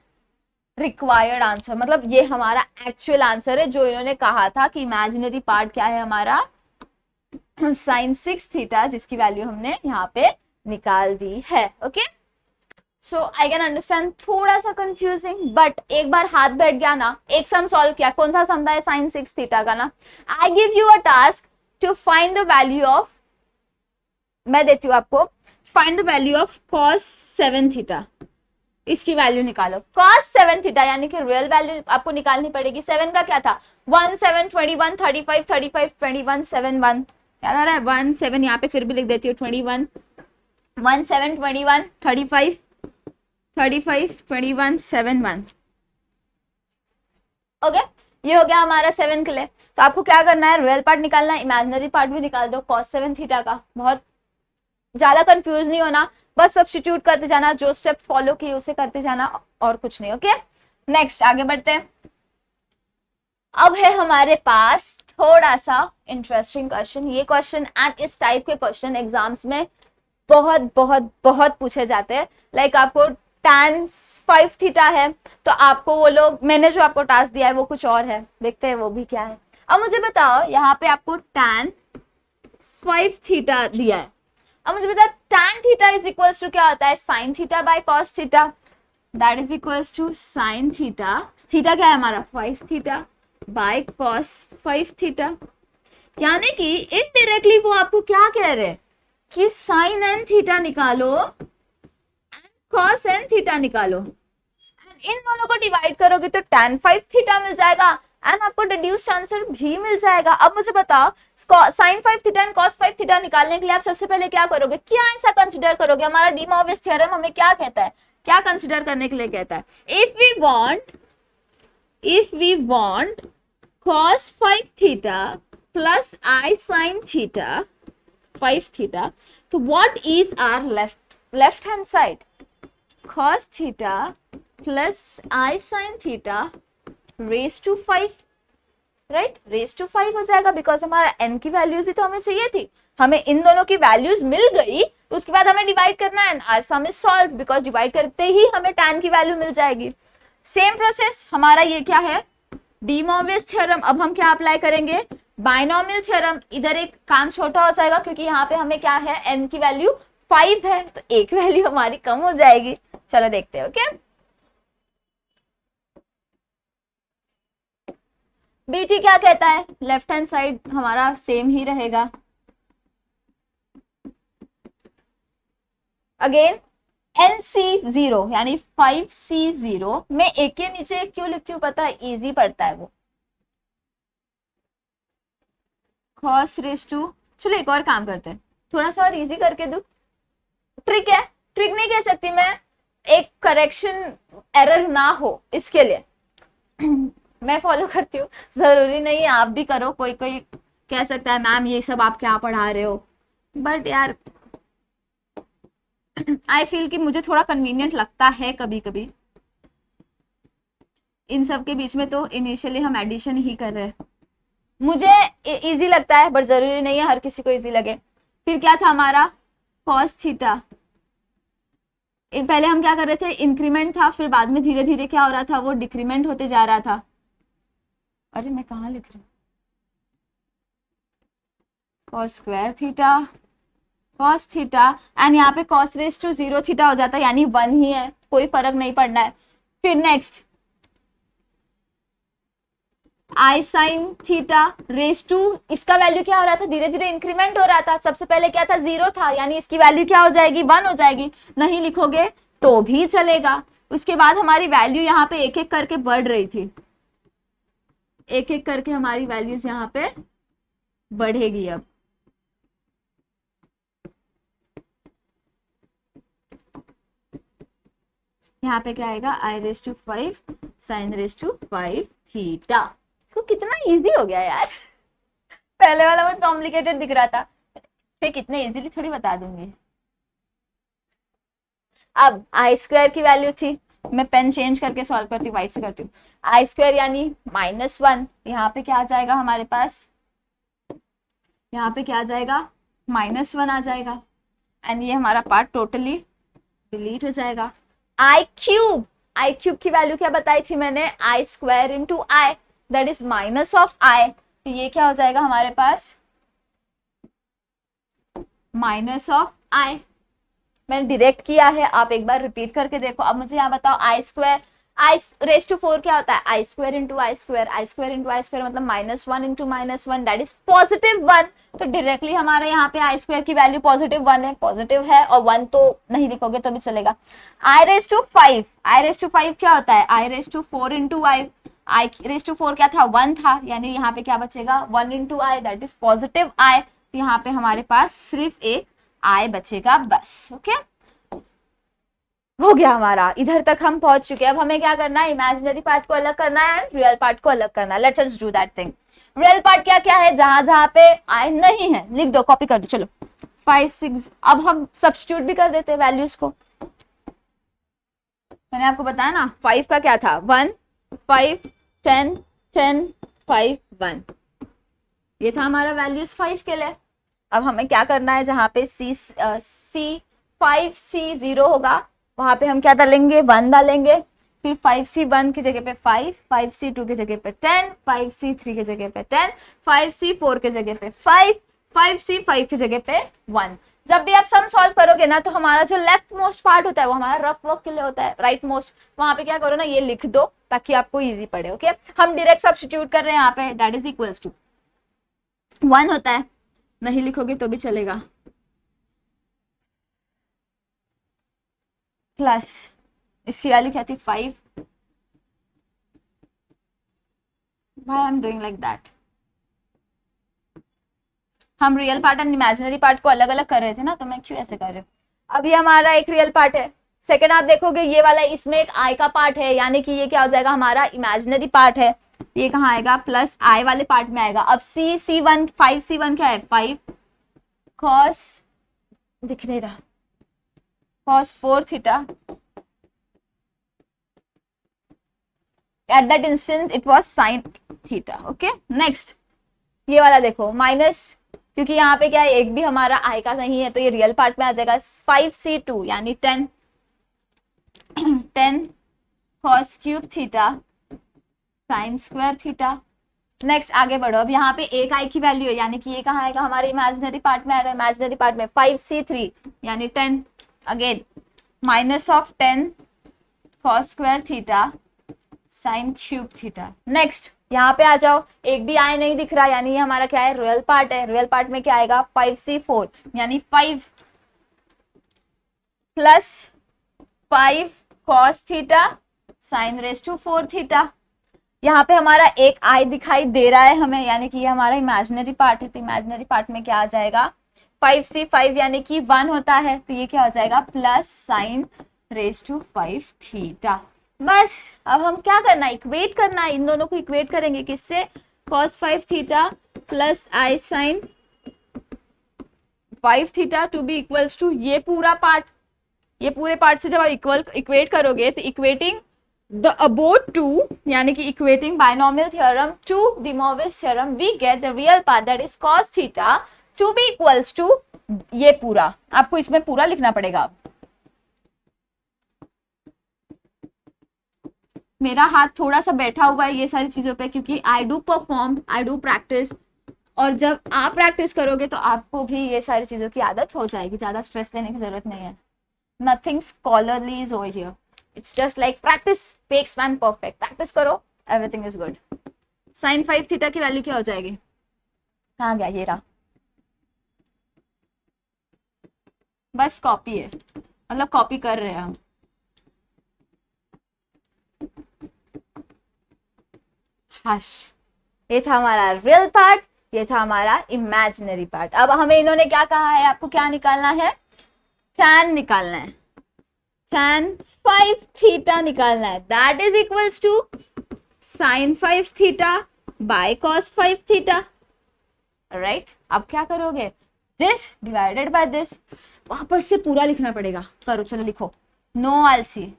required answer, मतलब ये हमारा एक्चुअल आंसर है जो इन्होंने कहा था कि इमेजिनरी पार्ट क्या है हमारा sin 6 थीटा, जिसकी वैल्यू हमने यहाँ पे निकाल दी है. Okay, so I can understand थोड़ा सा कंफ्यूजिंग, बट एक बार हाथ बैठ गया ना, एक सम सॉल्व किया, कौन सा सम था है sin 6 थीटा का ना. I give you a task to find the value of, मैं देती हूँ आपको, find the value of cos 7 theta, इसकी वैल्यू निकालो. cos 7 थीटा यानी कि रियल वैल्यू आपको निकालनी पड़ेगी. 7 का क्या था 1 7 21 35 35 21 7 1, याद आ रहा है 1 7, यहाँ पे फिर भी लिख देती हूँ 21 1 7 21 35 35 21 7 1. ओके, ये हो गया हमारा 7 के लिए. तो आपको क्या करना है, रियल पार्ट निकालना है, इमेजिनरी पार्ट भी निकाल दो cos 7 थीटा का. बहुत ज्यादा कंफ्यूज नहीं होना, बस सब्स्टिट्यूट करते जाना, जो स्टेप फॉलो किए उसे करते जाना, और कुछ नहीं. ओके, नेक्स्ट आगे बढ़ते हैं. अब है हमारे पास थोड़ा सा इंटरेस्टिंग क्वेश्चन. ये क्वेश्चन एंड इस टाइप के क्वेश्चन एग्जाम्स में बहुत बहुत बहुत पूछे जाते हैं. लाइक आपको tan 5 थीटा है, तो आपको वो लोग, मैंने जो आपको टास्क दिया है वो कुछ और है, देखते हैं वो भी क्या है. अब मुझे बताओ, यहाँ पे आपको tan 5 थीटा दिया है. अब मुझे बताओ tan theta is equals to क्या होता है, sin theta by cos theta, that is equals to sin theta, theta क्या है हमारा 5 थीटा बाय cos 5 थीटा. यानी कि इनडायरेक्टली वो आपको क्या कह रहे हैं कि sin n थीटा निकालो, cos n थीटा निकालो, इन दोनों को डिवाइड करोगे तो tan 5 थीटा मिल जाएगा एंड आपको डिड्यूस्ड आंसर भी मिल जाएगा. अब मुझे बताओ sin 5 theta and cos 5 theta निकालने के लिए आप सबसे पहले क्या करोगे, क्या ऐसा कंसीडर करोगे, हमारा डी मॉर्विस थ्योरम हमें क्या कहता है, क्या कंसीडर करने के लिए कहता है, if we want cos 5 theta plus I sin theta 5 theta, तो what is our left hand side, cos theta plus I sin theta raise to 5, right, raise to 5 हो जाएगा, बिकॉज हमारा n की वैल्यूज ही तो हमें चाहिए थी. हमें इन दोनों की वैल्यूज मिल गई, तो उसके बाद हमें डिवाइड करना है, our sum is solve, because divide करते ही हमें tan की वैल्यू मिल जाएगी. सेम प्रोसेस हमारा ये क्या है, डी मॉर्विस थ्योरम. अब हम क्या अप्लाई करेंगे, बाइनोमियल थ्योरम. इधर एक काम छोटा हो जाएगा क्योंकि यहाँ पे हमें क्या है, n की वैल्यू 5 है, तो एक वैल्यू हमारी कम हो जाएगी. चलो देखते हैं. ओके, बीटी क्या कहता है, लेफ्ट हैंड साइड हमारा सेम ही रहेगा. अगेन NC0 यानी 5C0, मैं एक के नीचे क्यों लिखती हूँ पता है, इजी पड़ता है वो. cos रेज टू, चलो एक और काम करते हैं, थोड़ा सा और इजी करके दो. ट्रिक है, ट्रिक नहीं कह सकती मैं, एक करेक्शन एरर ना हो इसके लिए मैं फॉलो करती हूँ. जरूरी नहीं है आप भी करो, कोई कोई कह सकता है मैम ये सब आप क्या पढ़ा रहे हो, बट यार आई फील कि मुझे थोड़ा कन्वीनियंट लगता है कभी कभी. इन सब के बीच में तो इनिशियली हम एडिशन ही कर रहे हैं, मुझे इजी लगता है, बट जरूरी नहीं है हर किसी को इजी लगे. फिर क्या था हमारा cos थीटा, पहले हम क्या कर रहे थे, इंक्रीमेंट था, फिर बाद में धीरे धीरे क्या हो रहा था, वो डिक्रीमेंट होते जा रहा था. अरे मैं कहाँ लिख रही हूँ, cos square theta cos theta and यहाँ पे cos रेज टू 0 थीटा हो जाता है, यानी 1 ही है, कोई फर्क नहीं पड़ना है. फिर next i sine theta raise to, इसका वैल्यू क्या हो रहा था, धीरे धीरे इंक्रीमेंट हो रहा था, सबसे पहले क्या था, 0 था, यानी इसकी वैल्यू क्या हो जाएगी, 1 हो जाएगी, नहीं लिखोगे तो भी चलेगा। उसके बाद हमारी वैल्यू यहाँ पे एक एक करके बढ़ रही थी, एक एक करके हमारी वैल्यूज यहाँ पे बढ़ेगी। अब यहाँ पे क्या आएगा, i raise to 5 sine raise to 5 theta. इसको कितना इजी हो गया यार, पहले वाला बहुत कॉम्प्लिकेटेड दिख रहा था, फिर कितने इजीली थोड़ी बता दूंगी। अब आई स्क्वायर की वैल्यू थी, मैं पेन चेंज करके सॉल्व करती हूँ, व्हाइट से करती हूँ। आई स्क्वायर यानी -1, यहाँ पे क्या आ जाएगा हमारे पास, यहाँ पे क्या आ जाएगा, -1 आ जाएगा, एंड ये हमारा पार्ट टोटली डिलीट हो जाएगा। आई क्यूब की वैल्यू क्या बताई थी मैंने, i square into i, that is minus of i, तो ये क्या हो जाएगा हमारे पास, माइनस ऑफ आई। मैंने डायरेक्ट किया है, आप एक बार रिपीट करके देखो। अब मुझे यहाँ बताओ, आई स्क्वायर, आई रेस टू 4 क्या होता है, आई square into i square, i square into i square मतलब -1 इंटू -1, दैट इज +1। तो डायरेक्टली हमारे यहाँ पे आई स्क्वायर की वैल्यू +1 है, पॉजिटिव है, और 1 तो नहीं लिखोगे तो भी चलेगा। I raise to 5, i raise to 5 क्या होता है, i raise to 4 into i raise to 4 क्या था, 1 था, यानी यहाँ पे क्या बचेगा, 1 into i, that is positive i. तो यहाँ पे हमारे पास सिर्फ एक आई बचेगा बस। ओके, हो गया हमारा, इधर तक हम पहुंच चुके हैं। अब हमें क्या करना है, इमेजिनरी पार्ट को अलग करना है एंड रियल पार्ट को अलग करना है। Let's just do that thing. Real part क्या क्या है, जहां जहां पे आई नहीं है लिख दो, कॉपी कर दो, चलो 5 6। अब हम सब्स्टिट्यूट भी कर देते हैं वैल्यूज को। मैंने आपको बताया ना, 5 का क्या था, 1 5 10 10 5 1, ये था हमारा वैल्यूज 5 के लिए। अब हमें क्या करना है, जहां पे C 5C 0 होगा वहां पे हम क्या डालेंगे, 1 डालेंगे, फिर 5C 1 की जगह पे 5, 5C 2 की जगह पे 10, 5C 3 की जगह पे 10, 5C 4 की जगह पे 5, 5C 5 की जगह पे 1। जब भी आप सम सॉल्व करोगे ना, तो हमारा जो लेफ्ट मोस्ट पार्ट होता है वो हमारा रफ वर्क के लिए होता है, राइट मोस्ट वहां पे क्या करो ना, ये लिख दो ताकि आपको इजी पड़े। ओके, हम डायरेक्ट सब्स्टिट्यूट कर रहे हैं यहाँ पे, दैट इज इक्वल्स टू 1 होता है, नहीं लिखोगे तो भी चलेगा, प्लस इसकी वाली क्या थी 5, why I'm doing like that। हम real part and imaginary part को अलग अलग कर रहे थे ना, तो मैं क्यों ऐसे कर रही हूँ। अब ये हमारा एक रियल पार्ट है। सेकंड आप देखोगे ये वाला, इसमें एक आई का पार्ट है, यानी कि ये क्या हो जाएगा, हमारा इमेजिनरी पार्ट है, ये कहाँ आएगा, प्लस आई वाले पार्ट में आएगा। अब C1 5C1 क्या है, 5 cos, दिख नहीं रहा, cos 4 theta, at that instance it was sin theta। Okay, next ये वाला देखो, माइनस, क्योंकि यहाँ पे क्या है, एक भी हमारा आई का नहीं है, तो ये रियल पार्ट में आ जाएगा 5C2 यानी 10 10 cos cube theta sin square theta. Next आगे बढ़ो, अब यहाँ पे एक आई की वैल्यू है, यानी कि ये कहाँ आएगा, हमारे इमेजिनरी पार्ट में आएगा, इमेजिनरी पार्ट में 5C3 यानी 10, again minus of 10 cos square theta sine cube theta. Next यहाँ पे आ जाओ, एक भी आई नहीं दिख रहा, यानी ये हमारा क्या है, रियल पार्ट है। रियल पार्ट में क्या आएगा, 5C4 यानी 5 plus 5 cos theta sine raise to 4 theta. यहाँ पे हमारा एक आई दिखाई दे रहा है हमें, यानी कि ये हमारा इमेजिनरी पार्ट है, तो इमेजिनरी पार्ट में क्या आ जाएगा, 5C5 यानी कि 1 होता है, तो ये क्या हो जाएगा, plus sine raise to 5 theta. बस अब हम क्या करना है, इक्वेट करना है, इन दोनों को इक्वेट करेंगे किससे, cos 5 theta plus i sine 5 theta to be equals to ये पूरा पार्ट, ये पूरे पार्ट से जब आप इक्वेट करोगे तो इक्वेटिंग द अबोव टू, यानी कि equating binomial theorem to de मोविस theorem, we get the real part that is cos theta to be equals to ये पूरा। आपको इसमें पूरा लिखना पड़ेगा। मेरा हाथ थोड़ा सा बैठा हुआ है ये सारी चीजों पे, क्योंकि I do perform, I do practice, और जब आप प्रैक्टिस करोगे तो आपको भी ये सारी चीजों की आदत हो जाएगी, ज्यादा स्ट्रेस लेने की जरूरत नहीं है। Nothing scholarly is over here, it's just like practice makes man perfect. Practice करो, everything is good. Sine 5 theta की वैल्यू क्या हो जाएगी, कहाँ गया, ये रहा, बस कॉपी है, मतलब कॉपी कर रहे हैं हम। हश, ये था हमारा रियल पार्ट, ये था हमारा इमेजिनरी पार्ट। अब हमें इन्होंने क्या कहा है, आपको क्या निकालना है, tan निकालना है, tan 5 थीटा निकालना है, that is equals to sin 5 theta by cos 5 theta, right. अब क्या करोगे, दिस डिवाइडेड बाय दिस, वापस से पूरा लिखना पड़ेगा, करो चलो लिखो, नो आलसी,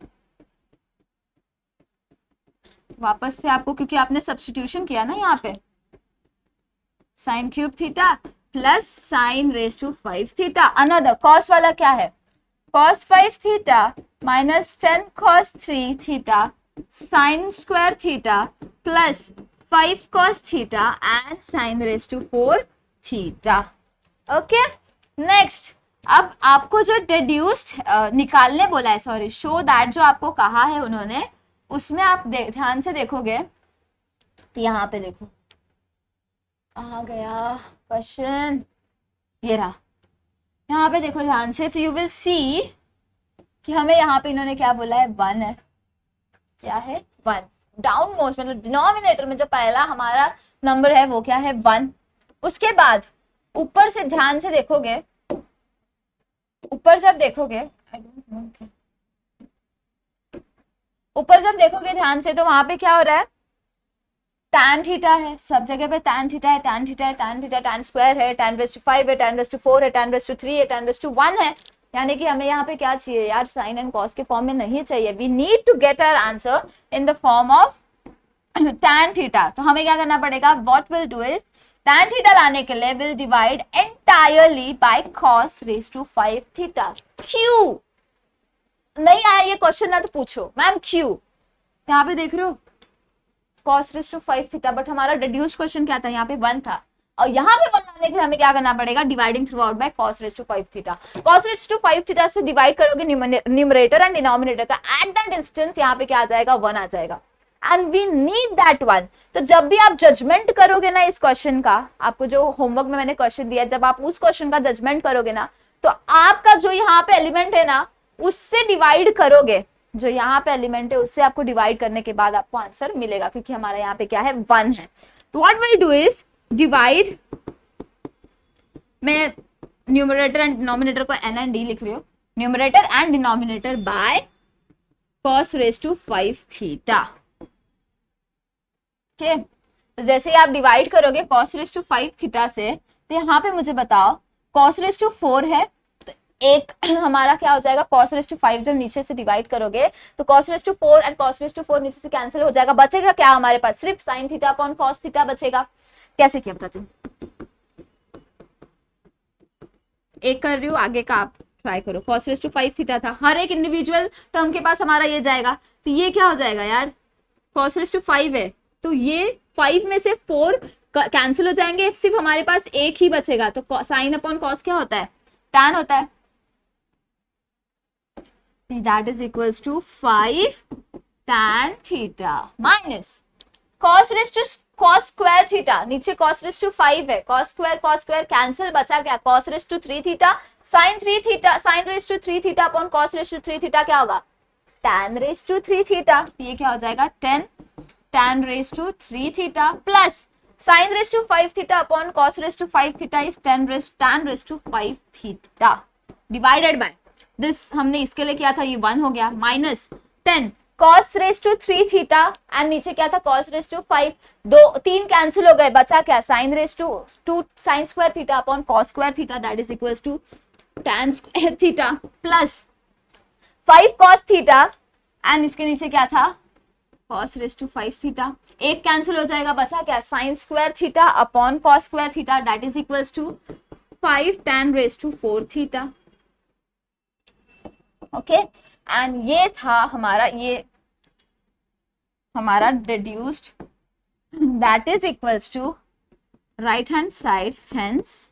वापस से आपको, क्योंकि आपने सब्स्टिट्यूशन किया ना यहाँ पे, sine cube theta plus sine raise to 5 theta, another cos वाला क्या है, cos 5 theta minus 10 cos 3 theta sine square theta plus 5 cos theta and sine raise to 4 theta. Okay, next, अब आपको जो डिड्यूस्ड निकालने बोला है, सॉरी शो दैट जो आपको कहा है उन्होंने, उसमें आप ध्यान से देखोगे तो यहाँ पे देखो, कहाँ गया क्वेश्चन, ये रहा, यहाँ पे देखो ध्यान से, तो यू विल सी कि हमें यहाँ पे इन्होंने क्या बोला है, 1 है, क्या है 1, डाउन मोस्ट मतलब डिनोमिनेटर में जो पहला हमारा नंबर है वो क्या है 1। उसके बाद ऊपर से ध्यान से देखोगे, ऊपर जब देखोगे, ऊपर जब देखोगे ध्यान से, तो वहां पे क्या हो रहा है, tan थीटा है, सब जगह पे tan थीटा है, tan थीटा है, tan थीटा, tan स्क्वायर है, tan रेज टू 5 है, tan रेज टू 4 है, tan रेज टू 3 है, tan रेज टू 1 है, यानी कि हमें यहाँ पे क्या चाहिए यार, साइन एंड कॉस के फॉर्म में नहीं चाहिए, we need to get our answer in the form of tan theta. तो हमें क्या करना पड़ेगा, what will do is, tan theta लाने के लिए will divide entirely by cos raise to 5 theta. क्यों नहीं आया ये क्वेश्चन ना तो पूछो मैम क्यों, यहाँ पे देख रहे हो cos raise to 5 theta, but हमारा डिड्यूस क्वेश्चन क्या था, यहाँ पे 1 था, और यहाँ पे 1 लाने के लिए हमें क्या करना पड़ेगा, dividing throughout by cos raise to 5 theta. cos raise to 5 theta से डिवाइड करोगे न्यूमरेटर एंड डिनोमिनेटर का, एट दैट इंस्टेंस यहाँ पे क्या आ जाएगा, 1 आ जाएगा, एंड वी नीड दैट 1। तो जब भी आप जजमेंट करोगे ना इस क्वेश्चन का, आपको जो होमवर्क में मैंने क्वेश्चन दिया, जब आप उस क्वेश्चन का जजमेंट करोगे ना, तो आपका जो यहाँ पे एलिमेंट है ना, उससे डिवाइड करोगे, जो यहाँ पे एलिमेंट है उससे आपको डिवाइड करने के बाद आपको आंसर मिलेगा, क्योंकि हमारा यहाँ पे क्या है 1 है। तो what will do is divide, मैं न्यूमरेटर एंड डिनोमिनेटर को n एंड d लिख रही हूँ, numerator and denominator by cos raise to 5 theta. Okay, तो जैसे आप डिवाइड करोगे cos रेज टू 5 थीटा से, तो यहाँ पे मुझे बताओ cos रेज टू 4 है, तो एक हमारा क्या हो जाएगा, cos रेज टू 5 जब नीचे से डिवाइड करोगे तो cos raise to 4 and cos raise to 4 नीचे से कैंसिल हो जाएगा, बचेगा क्या हमारे पास, सिर्फ sin theta upon cos theta बचेगा। कैसे किया बताती हूँ, एक कर रही हूँ, आगे का आप ट्राई करो। cos रेज टू 5 थीटा था, हर एक इंडिविजुअल टर्म के पास हमारा ये जाएगा, तो ये क्या हो जाएगा यार, cos रेज टू 5 है, तो ये 5 में से 4 कैंसिल हो जाएंगे, सिर्फ हमारे पास एक ही बचेगा, तो साइन अपॉन कॉस क्या होता है, tan होता है, that is equals to 5 tan theta minus cos raise to cos square theta, नीचे cos रेज टू 5 है, cos स्क्वायर कैंसिल, बचा क्या, cos raise to 3 theta, sin 3 theta, sin raise to 3 theta upon cos raise to 3 theta क्या होगा, tan raise to 3 theta, ये क्या हो जाएगा 10 tan raise to 3 theta plus sin raise to 5 theta upon cos raise to 5 theta is tan raise to 5 theta divided by this, हमने इसके लिए किया था, ये 1 हो गया, minus 10 cos raise to 3 theta and नीचे क्या था cos रेज टू 5, 3 कैंसिल हो गए, बचा क्या, sin raise to 2 sin square theta upon cos square theta, that is equals to tan square theta plus 5 cos theta and इसके नीचे क्या था cos रेज टू 5 थीटा, एक कैंसिल हो जाएगा, बचा क्या, sin square theta upon cos square theta, that is equals to 5 tan raise to 4 theta. Okay, and ये था हमारा, ये हमारा deduced, that is equals to right hand side, hence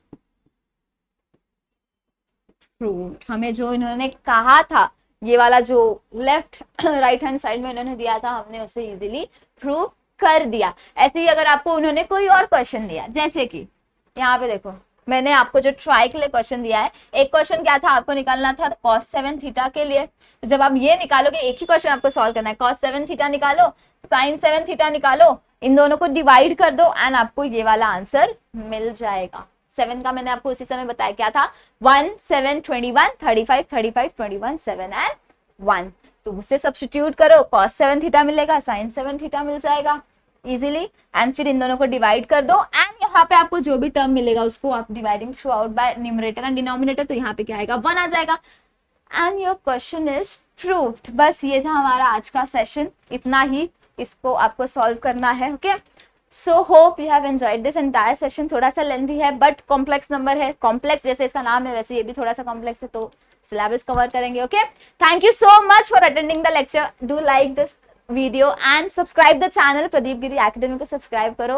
proved. हमें जो इन्होंने कहा था, ये वाला जो लेफ्ट राइट हैंड साइड में इन्होंने दिया था, हमने उसे इजीली प्रूव कर दिया। ऐसे ही अगर आपको उन्होंने कोई और क्वेश्चन दिया, जैसे कि यहाँ पे देखो मैंने आपको जो ट्राई के लिए क्वेश्चन दिया है, एक क्वेश्चन क्या था, आपको निकालना था cos 7 थीटा के लिए। तो जब आप ये निकालोगे, एक ही क्वेश्चन आपको सॉल्व करना है, cos 7 थीटा निकालो, sin 7 थीटा निकालो, इन दोनों को डिवाइड कर दो एंड आपको ये वाला आंसर मिल जाएगा। 7 का मैंने आपको उसी समय बताया क्या था, 1 7 21 35 35 21 7 एंड 1। तो उससे सब्स्टिट्यूट करो, cos 7 थीटा मिलेगा, sin 7 थीटा मिल जाएगा इजीली, एंड फिर इन दोनों को डिवाइड कर दो एंड यहाँ पे आपको जो भी टर्म मिलेगा उसको आप dividing throughout bye numerator and denominator, तो यहाँ पे क्या आएगा, 1 आ जाएगा and your question is proved. बस ये था हमारा आज का सेशन, इतना ही इसको आपको सॉल्व करना है। Okay, so hope you have enjoyed this entire session. थोड़ा सा लेंथी है बट कॉम्प्लेक्स नंबर है, कॉम्प्लेक्स जैसे इसका नाम है वैसे ये भी थोड़ा सा कॉम्प्लेक्स है, तो सिलेबस कवर करेंगे। Okay, thank you so much for attending the lecture, do like this video and subscribe the channel, Pradeep Giri academy को सब्सक्राइब करो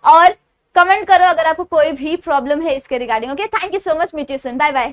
और कमेंट करो अगर आपको कोई भी प्रॉब्लम है इसके regarding. Okay, thank you so much, meet you soon, bye bye.